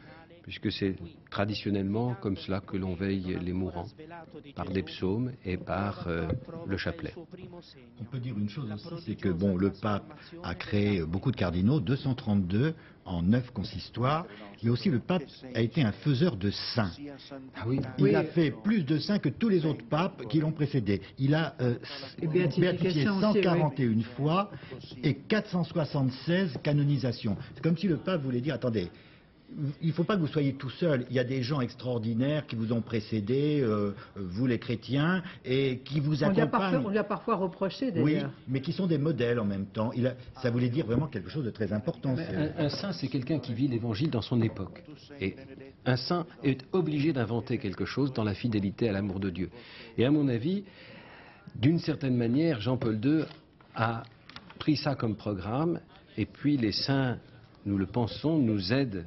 Speaker 11: puisque c'est traditionnellement comme cela que l'on veille les mourants, par des psaumes et par le chapelet.
Speaker 2: On peut dire une chose aussi, c'est que bon, le pape a créé beaucoup de cardinaux, 232 en 9 consistoires, mais aussi le pape a été un faiseur de saints.
Speaker 11: Ah oui.
Speaker 2: Il a fait plus de saints que tous les autres papes qui l'ont précédé. Il a béatifié 141 fois et 476 canonisations. C'est comme si le pape voulait dire, attendez, il ne faut pas que vous soyez tout seul. Il y a des gens extraordinaires qui vous ont précédé, vous les chrétiens, et qui vous accompagnent.
Speaker 1: On lui a parfois reproché d'ailleurs.
Speaker 2: Oui, mais qui sont des modèles en même temps. Ça voulait dire vraiment quelque chose de très important.
Speaker 11: Un saint, c'est quelqu'un qui vit l'évangile dans son époque. Et un saint est obligé d'inventer quelque chose dans la fidélité à l'amour de Dieu. Et à mon avis, d'une certaine manière, Jean-Paul II a pris ça comme programme, et puis les saints, nous le pensons, nous aident.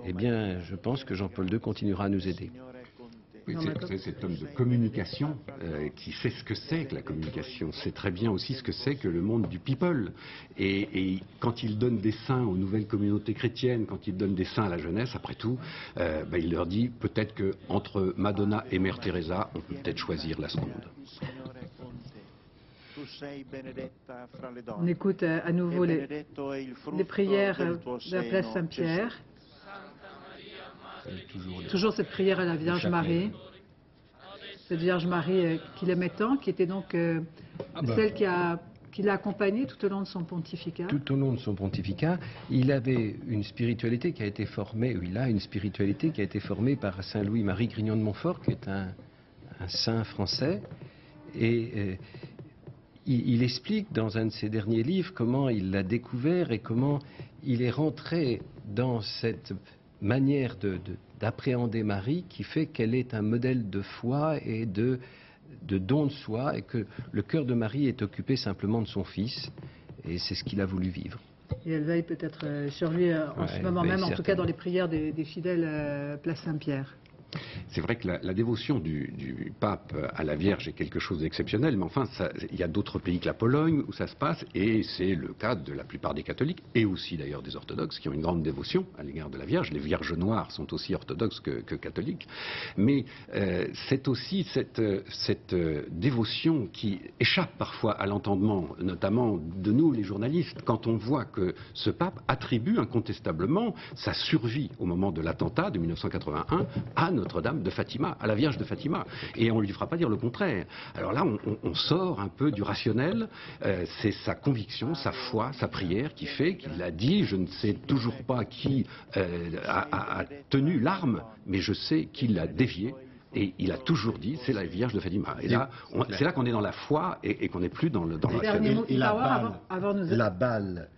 Speaker 11: Eh bien, je pense que Jean-Paul II continuera à nous aider.
Speaker 26: Oui, c'est cet homme de communication qui sait ce que c'est que la communication, sait très bien aussi ce que c'est que le monde du people. Et quand il donne des saints aux nouvelles communautés chrétiennes, quand il donne des saints à la jeunesse, après tout, il leur dit peut-être qu'entre Madonna et Mère Teresa, on peut peut-être choisir la seconde.
Speaker 1: On écoute à nouveau les prières de la place Saint-Pierre. Toujours cette prière à la Vierge Marie. Cette Vierge Marie qu'il aimait tant, qui était donc celle qui l'a accompagné tout au long de son pontificat.
Speaker 11: Tout au long de son pontificat, il avait une spiritualité qui a été formée, ou il a une spiritualité qui a été formée par Saint Louis-Marie Grignon de Montfort, qui est un saint français. Et il explique dans un de ses derniers livres comment il l'a découvert et comment il est rentré dans cette manière d'appréhender Marie qui fait qu'elle est un modèle de foi et de don de soi, et que le cœur de Marie est occupé simplement de son fils, et c'est ce qu'il a voulu vivre.
Speaker 1: Et elle veille peut-être sur lui en ce moment même, en tout cas dans les prières des fidèles place Saint-Pierre.
Speaker 26: C'est vrai que la dévotion du pape à la Vierge est quelque chose d'exceptionnel, mais enfin, il y a d'autres pays que la Pologne où ça se passe, et c'est le cas de la plupart des catholiques, et aussi d'ailleurs des orthodoxes, qui ont une grande dévotion à l'égard de la Vierge. Les Vierges noires sont aussi orthodoxes que catholiques, mais c'est aussi cette dévotion qui échappe parfois à l'entendement, notamment de nous, les journalistes, quand on voit que ce pape attribue incontestablement sa survie au moment de l'attentat de 1981 à Notre-Dame de Fatima, à la Vierge de Fatima. Et on ne lui fera pas dire le contraire. Alors là, on sort un peu du rationnel. C'est sa conviction, sa foi, sa prière qui fait qu'il a dit, je ne sais toujours pas qui a tenu l'arme, mais je sais qui l'a dévié. Et il a toujours dit, c'est la Vierge de Fatima. Et là, c'est là qu'on est dans la foi et qu'on n'est plus dans le rationnel.
Speaker 2: Et la balle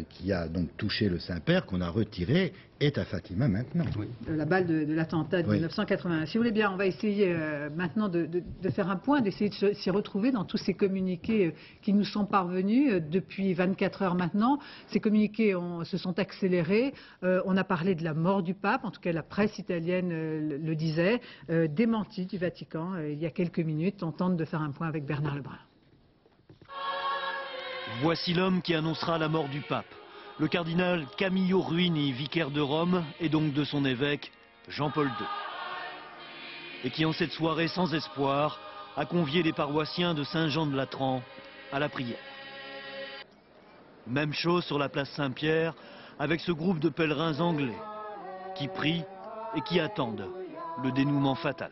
Speaker 2: qui a donc touché le Saint-Père, qu'on a retiré, est à Fatima maintenant.
Speaker 1: Oui. La balle de l'attentat de 1981. Si vous voulez bien, on va essayer maintenant de faire un point, d'essayer de s'y retrouver dans tous ces communiqués qui nous sont parvenus depuis 24 heures maintenant. Ces communiqués se sont accélérés. On a parlé de la mort du pape, en tout cas la presse italienne le disait, démenti du Vatican il y a quelques minutes. On tente de faire un point avec Bernard Lebrun.
Speaker 16: Voici l'homme qui annoncera la mort du pape. Le cardinal Camillo Ruini, vicaire de Rome, et donc de son évêque, Jean-Paul II. Et qui, en cette soirée sans espoir, a convié les paroissiens de Saint-Jean-de-Latran à la prière. Même chose sur la place Saint-Pierre, avec ce groupe de pèlerins anglais, qui prient et qui attendent le dénouement fatal.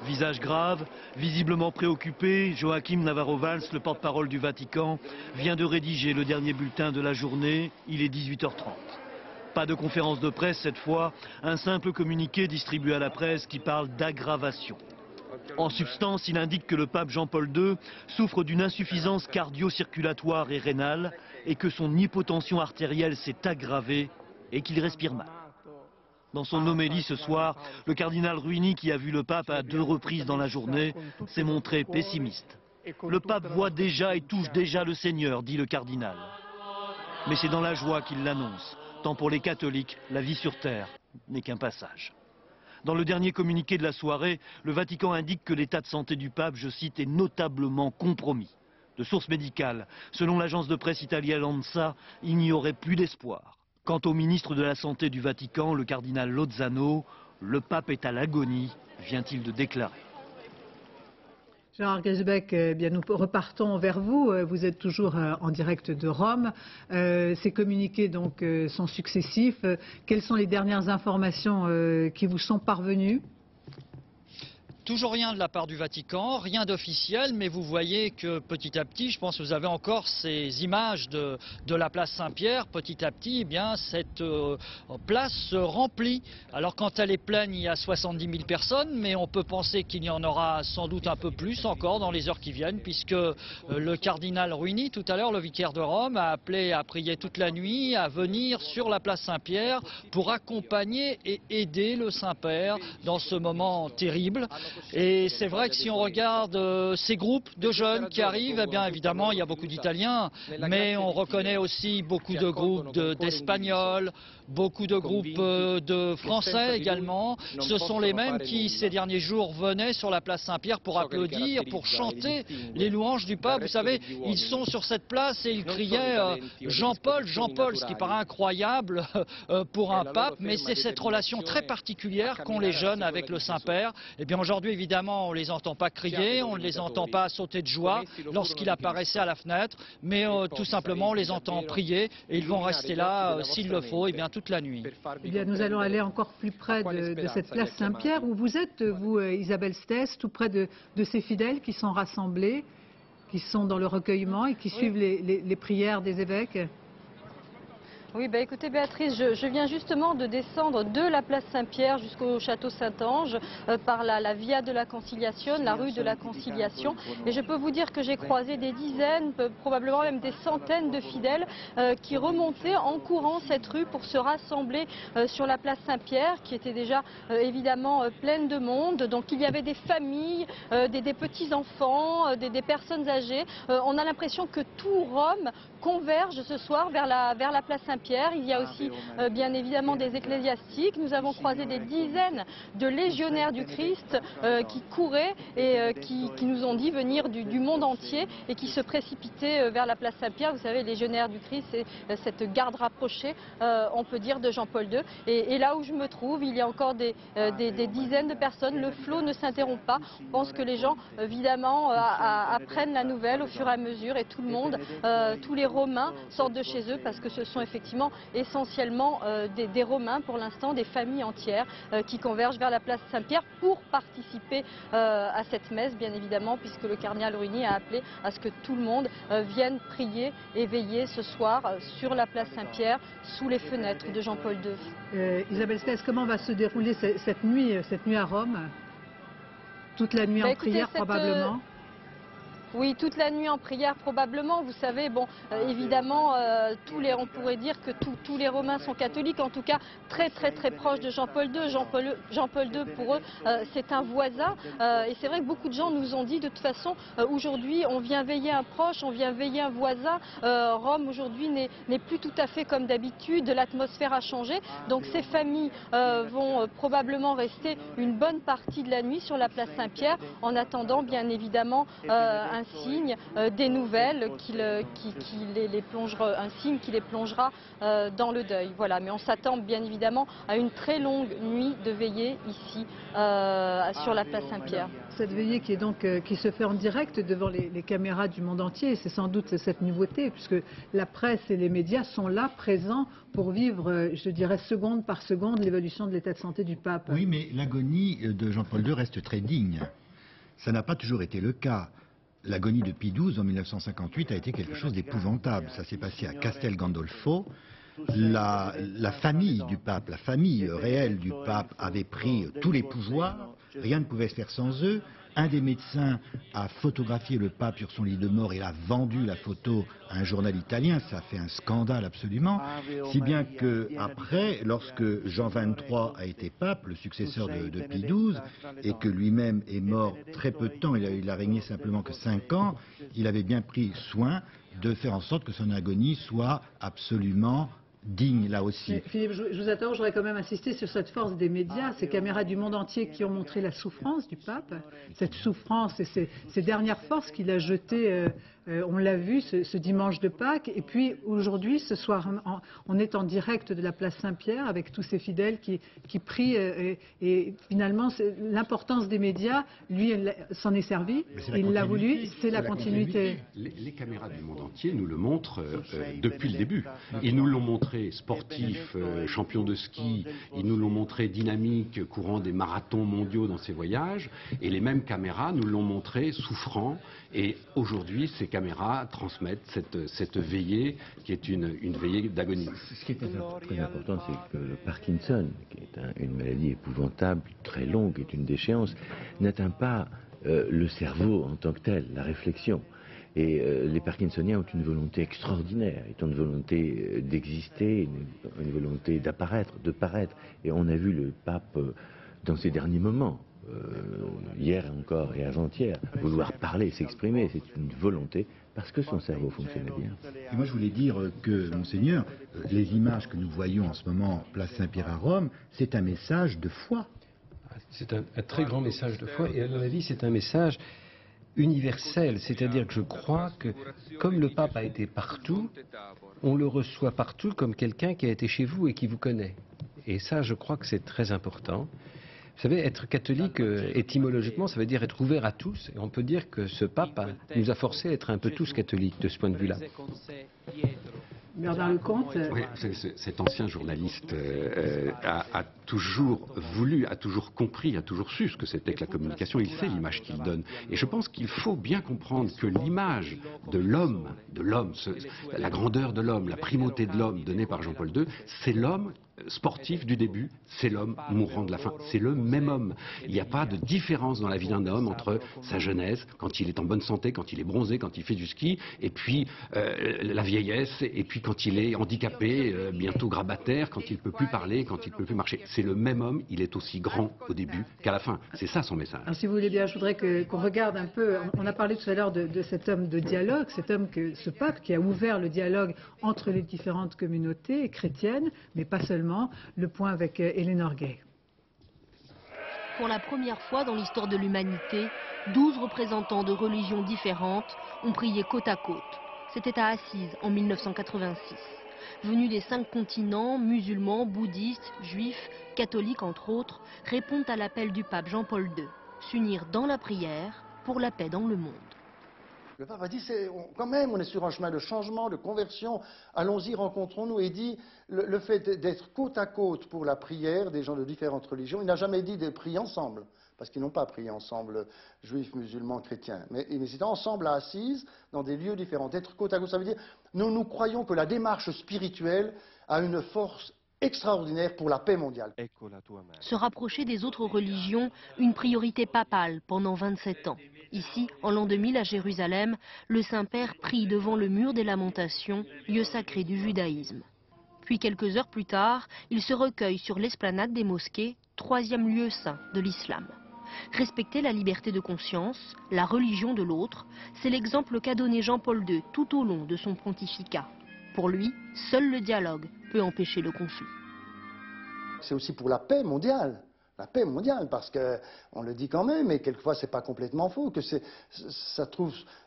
Speaker 16: Visage grave, visiblement préoccupé, Joachim Navarro-Valls, le porte-parole du Vatican, vient de rédiger le dernier bulletin de la journée. Il est 18h30. Pas de conférence de presse cette fois, un simple communiqué distribué à la presse qui parle d'aggravation. En substance, il indique que le pape Jean-Paul II souffre d'une insuffisance cardio-circulatoire et rénale et que son hypotension artérielle s'est aggravée et qu'il respire mal. Dans son homélie ce soir, le cardinal Ruini, qui a vu le pape à 2 reprises dans la journée, s'est montré pessimiste. Le pape voit déjà et touche déjà le Seigneur, dit le cardinal. Mais c'est dans la joie qu'il l'annonce. Tant pour les catholiques, la vie sur terre n'est qu'un passage. Dans le dernier communiqué de la soirée, le Vatican indique que l'état de santé du pape, je cite, est notablement compromis. De sources médicales, selon l'agence de presse italienne ANSA, il n'y aurait plus d'espoir. Quant au ministre de la Santé du Vatican, le cardinal Lozano, le pape est à l'agonie, vient-il de déclarer.
Speaker 1: Gérard Griesbeck, bien nous repartons vers vous. Vous êtes toujours en direct de Rome. Ces communiqués donc sont successifs. Quelles sont les dernières informations qui vous sont parvenues ?
Speaker 3: Toujours rien de la part du Vatican, rien d'officiel, mais vous voyez que petit à petit, je pense que vous avez encore ces images de la place Saint-Pierre. Petit à petit, eh bien, cette place se remplit. Alors quand elle est pleine, il y a 70 000 personnes, mais on peut penser qu'il y en aura sans doute un peu plus encore dans les heures qui viennent, puisque le cardinal Ruini, tout à l'heure, le vicaire de Rome, a appelé à prier toute la nuit, à venir sur la place Saint-Pierre pour accompagner et aider le Saint-Père dans ce moment terrible. Et c'est vrai que si on regarde ces groupes de jeunes qui arrivent, eh bien évidemment il y a beaucoup d'Italiens, mais on reconnaît aussi beaucoup de groupes d'Espagnols, beaucoup de groupes de Français également. Ce sont les mêmes qui ces derniers jours venaient sur la place Saint-Pierre pour applaudir, pour chanter les louanges du pape. Vous savez, ils sont sur cette place et ils criaient Jean-Paul, Jean-Paul, ce qui paraît incroyable pour un pape, mais c'est cette relation très particulière qu'ont les jeunes avec le Saint-Père. Et bien aujourd'hui, évidemment, on ne les entend pas crier, on ne les entend pas sauter de joie lorsqu'il apparaissait à la fenêtre, mais tout simplement, on les entend prier et ils vont rester là, s'il le faut, et bien toute la nuit.
Speaker 1: Eh bien, nous allons aller encore plus près de cette place Saint-Pierre, où vous êtes, vous, Isabelle Stess, tout près de ces fidèles qui sont rassemblés, qui sont dans le recueillement et qui suivent les prières des évêques.
Speaker 17: Oui, bah écoutez Béatrice, je viens justement de descendre de la place Saint-Pierre jusqu'au château Saint-Ange par la Via de la Conciliation, la rue de la Conciliation. Et je peux vous dire que j'ai croisé des dizaines, probablement même des centaines de fidèles qui remontaient en courant cette rue pour se rassembler sur la place Saint-Pierre, qui était déjà évidemment pleine de monde. Donc il y avait des familles, des petits-enfants, des personnes âgées. On a l'impression que tout Rome converge ce soir vers la place Saint-Pierre. Il y a aussi bien évidemment des ecclésiastiques. Nous avons croisé des dizaines de légionnaires du Christ qui couraient et qui nous ont dit venir du monde entier et qui se précipitaient vers la place Saint-Pierre. Vous savez, les légionnaires du Christ, c'est cette garde rapprochée, on peut dire, de Jean-Paul II. Et là où je me trouve, il y a encore des dizaines de personnes. Le flot ne s'interrompt pas. Je pense que les gens, évidemment, apprennent la nouvelle au fur et à mesure et tout le monde, tous les Romains sortent de chez eux parce que ce sont effectivement essentiellement des Romains pour l'instant, des familles entières qui convergent vers la place Saint-Pierre pour participer à cette messe, bien évidemment, puisque le cardinal Ruini a appelé à ce que tout le monde vienne prier et veiller ce soir sur la place Saint-Pierre, sous les fenêtres de Jean-Paul II.
Speaker 1: Isabelle Stess, comment va se dérouler cette nuit à Rome? Toute la nuit en prière probablement?
Speaker 17: Oui, toute la nuit en prière probablement. Vous savez, bon, évidemment, on pourrait dire que tous les Romains sont catholiques, en tout cas très proches de Jean-Paul II. Jean-Paul II, pour eux, c'est un voisin. Et c'est vrai que beaucoup de gens nous ont dit, de toute façon, aujourd'hui, on vient veiller un proche, on vient veiller un voisin. Rome, aujourd'hui, n'est plus tout à fait comme d'habitude. L'atmosphère a changé. Donc ces familles vont probablement rester une bonne partie de la nuit sur la place Saint-Pierre, en attendant, bien évidemment, un signe, des nouvelles qui les plongera, un signe qui les plongera dans le deuil. Voilà, mais on s'attend bien évidemment à une très longue nuit de veillée ici sur la place Saint-Pierre.
Speaker 1: Cette veillée qui se fait en direct devant les caméras du monde entier, c'est sans doute cette nouveauté, puisque la presse et les médias sont là, présents, pour vivre, je dirais, seconde par seconde, l'évolution de l'état de santé du pape.
Speaker 2: Oui, mais l'agonie de Jean-Paul II reste très digne. Ça n'a pas toujours été le cas. L'agonie de Pie XII en 1958 a été quelque chose d'épouvantable. Ça s'est passé à Castel Gandolfo. La famille du pape, la famille réelle du pape avait pris tous les pouvoirs. rien ne pouvait se faire sans eux. Un des médecins a photographié le pape sur son lit de mort et a vendu la photo à un journal italien. Ça a fait un scandale absolument. Si bien que après, lorsque Jean XXIII a été pape, le successeur de Pie XII, et que lui-même est mort très peu de temps, il a régné simplement que 5 ans, il avait bien pris soin de faire en sorte que son agonie soit absolument digne là aussi.
Speaker 1: Mais Philippe, je vous attends, j'aurais quand même insisté sur cette force des médias, ces caméras du monde entier qui ont montré la souffrance du pape, cette souffrance et ces dernières forces qu'il a jetées, on l'a vu ce dimanche de Pâques, et puis aujourd'hui, ce soir, on est en direct de la place Saint-Pierre avec tous ces fidèles qui prient, et finalement, l'importance des médias, lui, s'en est servi, il l'a voulu, c'est la continuité.
Speaker 26: Les caméras du monde entier nous le montrent depuis le début. Ils nous l'ont montré sportif, champion de ski, ils nous l'ont montré dynamique, courant des marathons mondiaux dans ses voyages, et les mêmes caméras nous l'ont montré souffrant, et aujourd'hui ces caméras transmettent cette veillée qui est une veillée d'agonie.
Speaker 10: Ce qui est très important, c'est que le Parkinson, qui est une maladie épouvantable, très longue, est une déchéance, n'atteint pas le cerveau en tant que tel, la réflexion. Et les Parkinsoniens ont une volonté extraordinaire, ils ont une volonté d'exister, une volonté d'apparaître, de paraître. Et on a vu le pape dans ses derniers moments, hier encore et avant-hier, vouloir parler, s'exprimer. C'est une volonté parce que son cerveau fonctionnait bien.
Speaker 2: Et moi je voulais dire que, Monseigneur, les images que nous voyons en ce moment, place Saint-Pierre à Rome, c'est un message de foi.
Speaker 11: C'est un très grand message de foi, et à mon avis c'est un message universel, c'est-à-dire que je crois que comme le pape a été partout, on le reçoit partout comme quelqu'un qui a été chez vous et qui vous connaît. Et ça, je crois que c'est très important. Vous savez, être catholique, étymologiquement, ça veut dire être ouvert à tous. Et on peut dire que ce pape nous a forcés à être un peu tous catholiques de ce point de vue-là.
Speaker 1: Bernard Lecomte.
Speaker 26: Oui, cet ancien journaliste a toujours voulu, a toujours compris, a toujours su ce que c'était que la communication. Il sait l'image qu'il donne. Et je pense qu'il faut bien comprendre que l'image de l'homme, la grandeur de l'homme, la primauté de l'homme donnée par Jean-Paul II, c'est l'homme sportif du début, c'est l'homme mourant de la fin, c'est le même homme. Il n'y a pas de différence dans la vie d'un homme entre sa jeunesse, quand il est en bonne santé, quand il est bronzé, quand il fait du ski, et puis la vieillesse, et puis quand il est handicapé, bientôt grabataire, quand il ne peut plus parler, quand il ne peut plus marcher. C'est le même homme, il est aussi grand au début qu'à la fin. C'est ça son message.
Speaker 1: Alors si vous voulez bien, je voudrais qu'on regarde un peu, on a parlé tout à l'heure de cet homme de dialogue, ce pape qui a ouvert le dialogue entre les différentes communautés chrétiennes, mais pas seulement. Le point avec Eleanor Gay.
Speaker 14: Pour la première fois dans l'histoire de l'humanité, 12 représentants de religions différentes ont prié côte à côte. C'était à Assise en 1986. Venus des 5 continents, musulmans, bouddhistes, juifs, catholiques entre autres, répondent à l'appel du pape Jean-Paul II. S'unir dans la prière pour la paix dans le monde.
Speaker 18: Le pape a dit, quand même, on est sur un chemin de changement, de conversion, allons-y, rencontrons-nous, et dit, le fait d'être côte à côte pour la prière des gens de différentes religions, il n'a jamais dit de prier ensemble, parce qu'ils n'ont pas prié ensemble, juifs, musulmans, chrétiens, mais ils étaient ensemble à Assise, dans des lieux différents. Être côte à côte, ça veut dire, nous croyons que la démarche spirituelle a une force extraordinaire pour la paix mondiale.
Speaker 14: Se rapprocher des autres religions, une priorité papale pendant 27 ans. Ici, en l'an 2000 à Jérusalem, le Saint-Père prie devant le mur des Lamentations, lieu sacré du judaïsme. Puis quelques heures plus tard, il se recueille sur l'esplanade des mosquées, 3e lieu saint de l'islam. Respecter la liberté de conscience, la religion de l'autre, c'est l'exemple qu'a donné Jean-Paul II tout au long de son pontificat. Pour lui, seul le dialogue peut empêcher le conflit.
Speaker 18: C'est aussi pour la paix mondiale. La paix mondiale, parce qu'on le dit quand même, et quelquefois c'est pas complètement faux, que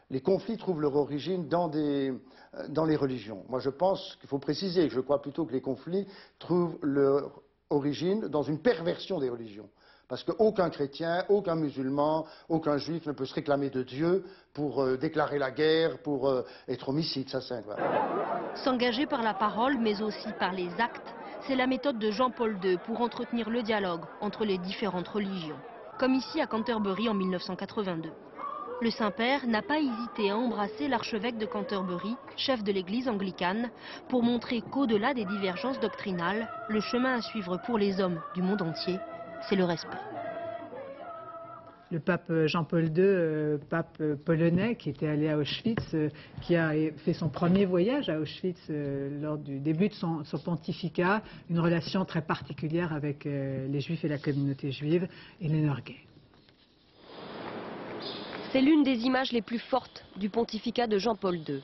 Speaker 18: les conflits trouvent leur origine dans les religions. Moi je pense qu'il faut préciser, je crois plutôt que les conflits trouvent leur origine dans une perversion des religions. Parce qu'aucun chrétien, aucun musulman, aucun juif ne peut se réclamer de Dieu pour déclarer la guerre, pour être homicide, ça c'est incroyable.
Speaker 14: S'engager par la parole, mais aussi par les actes, c'est la méthode de Jean-Paul II pour entretenir le dialogue entre les différentes religions. Comme ici à Canterbury en 1982. Le Saint-Père n'a pas hésité à embrasser l'archevêque de Canterbury, chef de l'église anglicane, pour montrer qu'au-delà des divergences doctrinales, le chemin à suivre pour les hommes du monde entier, c'est le respect.
Speaker 1: le pape Jean-Paul II, pape polonais, qui était allé à Auschwitz, qui a fait son premier voyage à Auschwitz lors du début de son pontificat, une relation très particulière avec les Juifs et la communauté juive, Eleanor Gay.
Speaker 21: C'est l'une des images les plus fortes du pontificat de Jean-Paul II.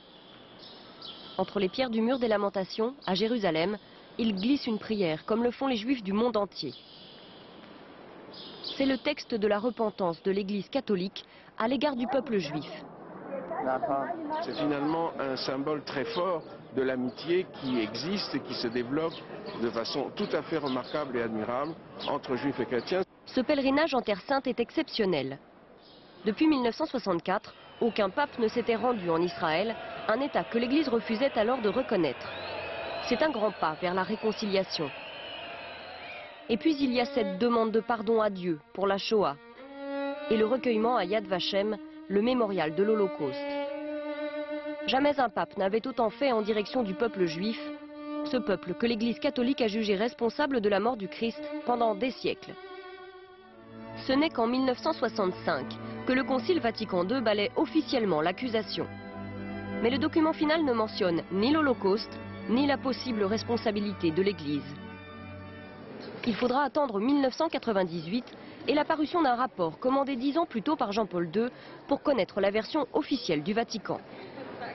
Speaker 21: Entre les pierres du mur des Lamentations, à Jérusalem, il glisse une prière, comme le font les Juifs du monde entier. C'est le texte de la repentance de l'Église catholique à l'égard du peuple juif.
Speaker 19: C'est finalement un symbole très fort de l'amitié qui existe et qui se développe de façon tout à fait remarquable et admirable entre juifs et chrétiens.
Speaker 21: Ce pèlerinage en Terre Sainte est exceptionnel. Depuis 1964, aucun pape ne s'était rendu en Israël, un État que l'Église refusait alors de reconnaître. C'est un grand pas vers la réconciliation. Et puis il y a cette demande de pardon à Dieu pour la Shoah et le recueillement à Yad Vashem, le mémorial de l'Holocauste. Jamais un pape n'avait autant fait en direction du peuple juif, ce peuple que l'Église catholique a jugé responsable de la mort du Christ pendant des siècles. Ce n'est qu'en 1965 que le Concile Vatican II balaie officiellement l'accusation. Mais le document final ne mentionne ni l'Holocauste, ni la possible responsabilité de l'Église. Il faudra attendre 1998 et la parution d'un rapport commandé 10 ans plus tôt par Jean-Paul II pour connaître la version officielle du Vatican.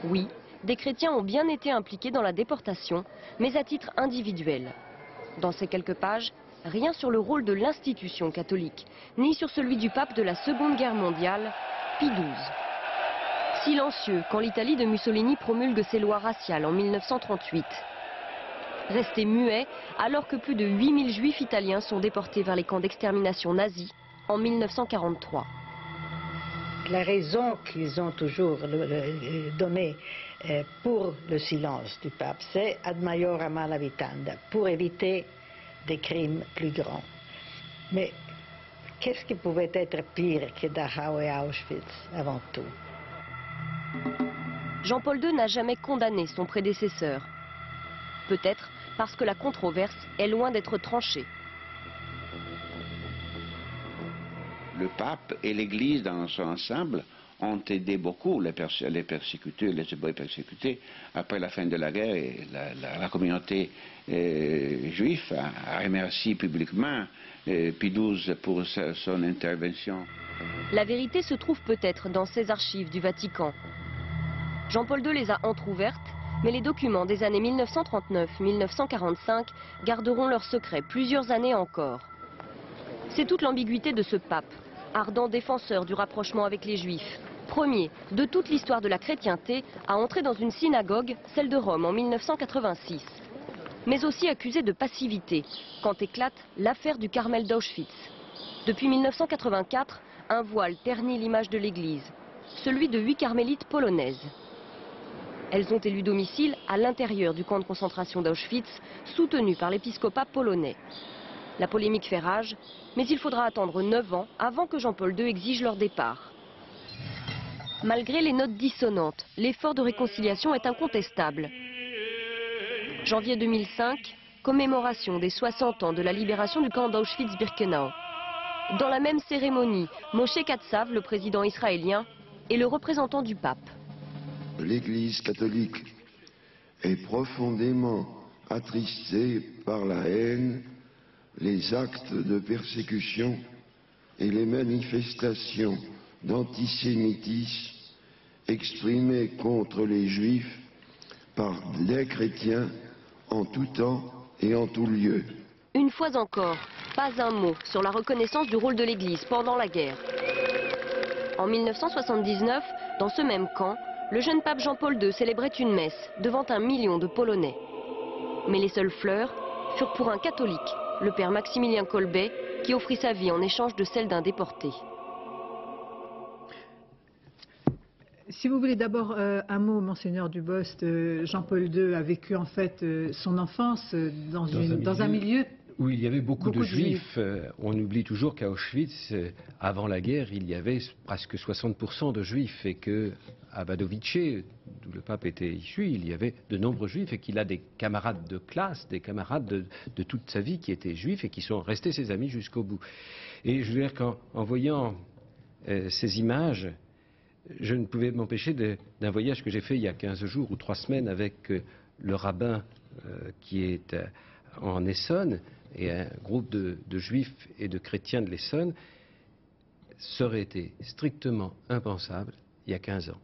Speaker 21: Oui, des chrétiens ont bien été impliqués dans la déportation, mais à titre individuel. Dans ces quelques pages, rien sur le rôle de l'institution catholique, ni sur celui du pape de la Seconde Guerre mondiale, Pie XII. Silencieux quand l'Italie de Mussolini promulgue ses lois raciales en 1938. Resté muet alors que plus de 8000 juifs italiens sont déportés vers les camps d'extermination nazis en 1943.
Speaker 20: La raison qu'ils ont toujours donnée pour le silence du pape, c'est ad maiorem mala vitanda, pour éviter des crimes plus grands. Mais qu'est-ce qui pouvait être pire que Dachau et Auschwitz avant tout?
Speaker 21: Jean-Paul II n'a jamais condamné son prédécesseur. Peut-être parce que la controverse est loin d'être tranchée.
Speaker 13: Le pape et l'Église dans son ensemble ont aidé beaucoup les persécutés, les Hébreux persécutés. Après la fin de la guerre, et la communauté juive a remercié publiquement Pie XII pour son intervention.
Speaker 21: La vérité se trouve peut-être dans ces archives du Vatican. Jean-Paul II les a entrouvertes, mais les documents des années 1939-1945 garderont leur secret plusieurs années encore. C'est toute l'ambiguïté de ce pape, ardent défenseur du rapprochement avec les Juifs, premier de toute l'histoire de la chrétienté à entrer dans une synagogue, celle de Rome en 1986. Mais aussi accusé de passivité quand éclate l'affaire du Carmel d'Auschwitz. Depuis 1984, un voile ternit l'image de l'Église, celui de 8 carmélites polonaises. Elles ont élu domicile à l'intérieur du camp de concentration d'Auschwitz, soutenu par l'épiscopat polonais. La polémique fait rage, mais il faudra attendre 9 ans avant que Jean-Paul II exige leur départ. Malgré les notes dissonantes, l'effort de réconciliation est incontestable. Janvier 2005, commémoration des 60 ans de la libération du camp d'Auschwitz-Birkenau. Dans la même cérémonie, Moshe Katsav, le président israélien, est le représentant du pape.
Speaker 22: L'Église catholique est profondément attristée par la haine, les actes de persécution et les manifestations d'antisémitisme exprimées contre les Juifs par les chrétiens en tout temps et en tout lieu.
Speaker 21: Une fois encore, pas un mot sur la reconnaissance du rôle de l'Église pendant la guerre. En 1979, dans ce même camp, le jeune pape Jean-Paul II célébrait une messe devant 1 million de Polonais. Mais les seules fleurs furent pour un catholique, le père Maximilien Kolbe, qui offrit sa vie en échange de celle d'un déporté.
Speaker 1: Si vous voulez d'abord un mot, Monseigneur Dubost, Jean-Paul II a vécu en fait son enfance dans un milieu
Speaker 11: où il y avait beaucoup de juifs. On oublie toujours qu'à Auschwitz, avant la guerre, il y avait presque 60% de juifs et qu'à Wadowice, d'où le pape était issu, il y avait de nombreux juifs et qu'il a des camarades de classe, des camarades de toute sa vie qui étaient juifs et qui sont restés ses amis jusqu'au bout. Et je veux dire qu'en voyant ces images, je ne pouvais m'empêcher d'un voyage que j'ai fait il y a 15 jours ou 3 semaines avec le rabbin qui est en Essonne et un groupe de juifs et de chrétiens de l'Essonne. Ça aurait été strictement impensable il y a 15 ans.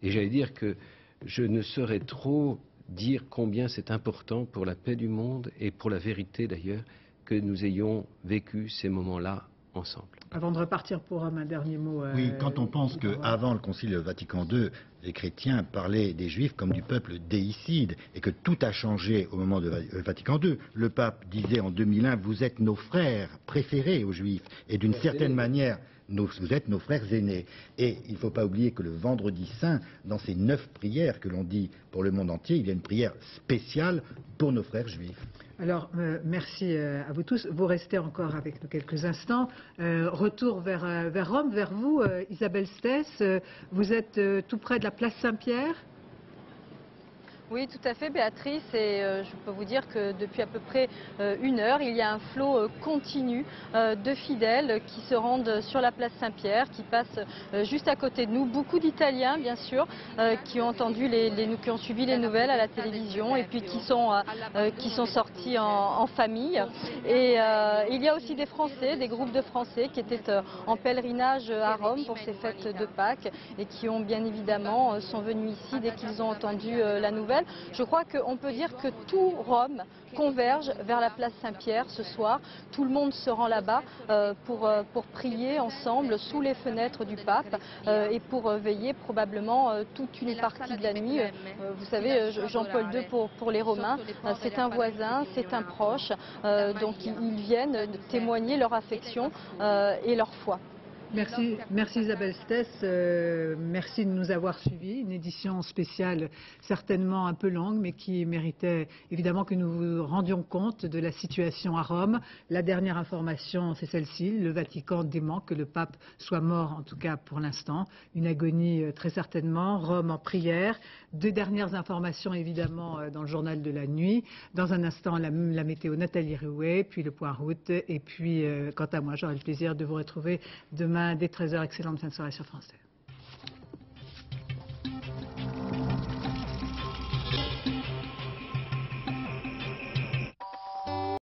Speaker 11: Et j'allais dire que je ne saurais trop dire combien c'est important pour la paix du monde et pour la vérité d'ailleurs que nous ayons vécu ces moments-là ensemble.
Speaker 1: Avant de repartir pour Rome, un dernier mot.
Speaker 2: Oui, quand on pense qu'avant le Concile Vatican II, les chrétiens parlaient des Juifs comme du peuple déicide et que tout a changé au moment de Vatican II. Le pape disait en 2001, vous êtes nos frères préférés aux Juifs et d'une certaine manière, vous êtes nos frères aînés. Et il ne faut pas oublier que le vendredi saint, dans ces 9 prières que l'on dit pour le monde entier, il y a une prière spéciale pour nos frères juifs.
Speaker 1: Alors, merci à vous tous. Vous restez encore avec nous quelques instants. Retour vers Rome, vers vous, Isabelle Stess. Vous êtes tout près de la place Saint-Pierre.
Speaker 17: Oui, tout à fait, Béatrice, et je peux vous dire que depuis à peu près 1 heure, il y a un flot continu de fidèles qui se rendent sur la place Saint-Pierre, qui passent juste à côté de nous. Beaucoup d'Italiens, bien sûr, qui ont qui ont suivi les nouvelles à la télévision et puis qui sont sortis en famille. Et il y a aussi des Français, des groupes de Français qui étaient en pèlerinage à Rome pour ces fêtes de Pâques et qui ont bien évidemment sont venus ici dès qu'ils ont entendu la nouvelle. Je crois qu'on peut dire que tout Rome converge vers la place Saint-Pierre ce soir. Tout le monde se rend là-bas pour prier ensemble sous les fenêtres du pape et pour veiller probablement toute une partie de la nuit. Vous savez, Jean-Paul II pour les Romains, c'est un voisin, c'est un proche, donc ils viennent témoigner leur affection et leur foi.
Speaker 1: Merci Isabelle Stess, merci de nous avoir suivis. Une édition spéciale certainement un peu longue, mais qui méritait évidemment que nous vous rendions compte de la situation à Rome. La dernière information, c'est celle-ci. Le Vatican dément que le pape soit mort, en tout cas pour l'instant. Une agonie très certainement. Rome en prière. 2 dernières informations évidemment dans le journal de la nuit. Dans un instant, la météo Nathalie Rouet, puis le point route. Et puis, quant à moi, j'aurai le plaisir de vous retrouver demain dès 13h. Excellente fin de soirée sur France 2.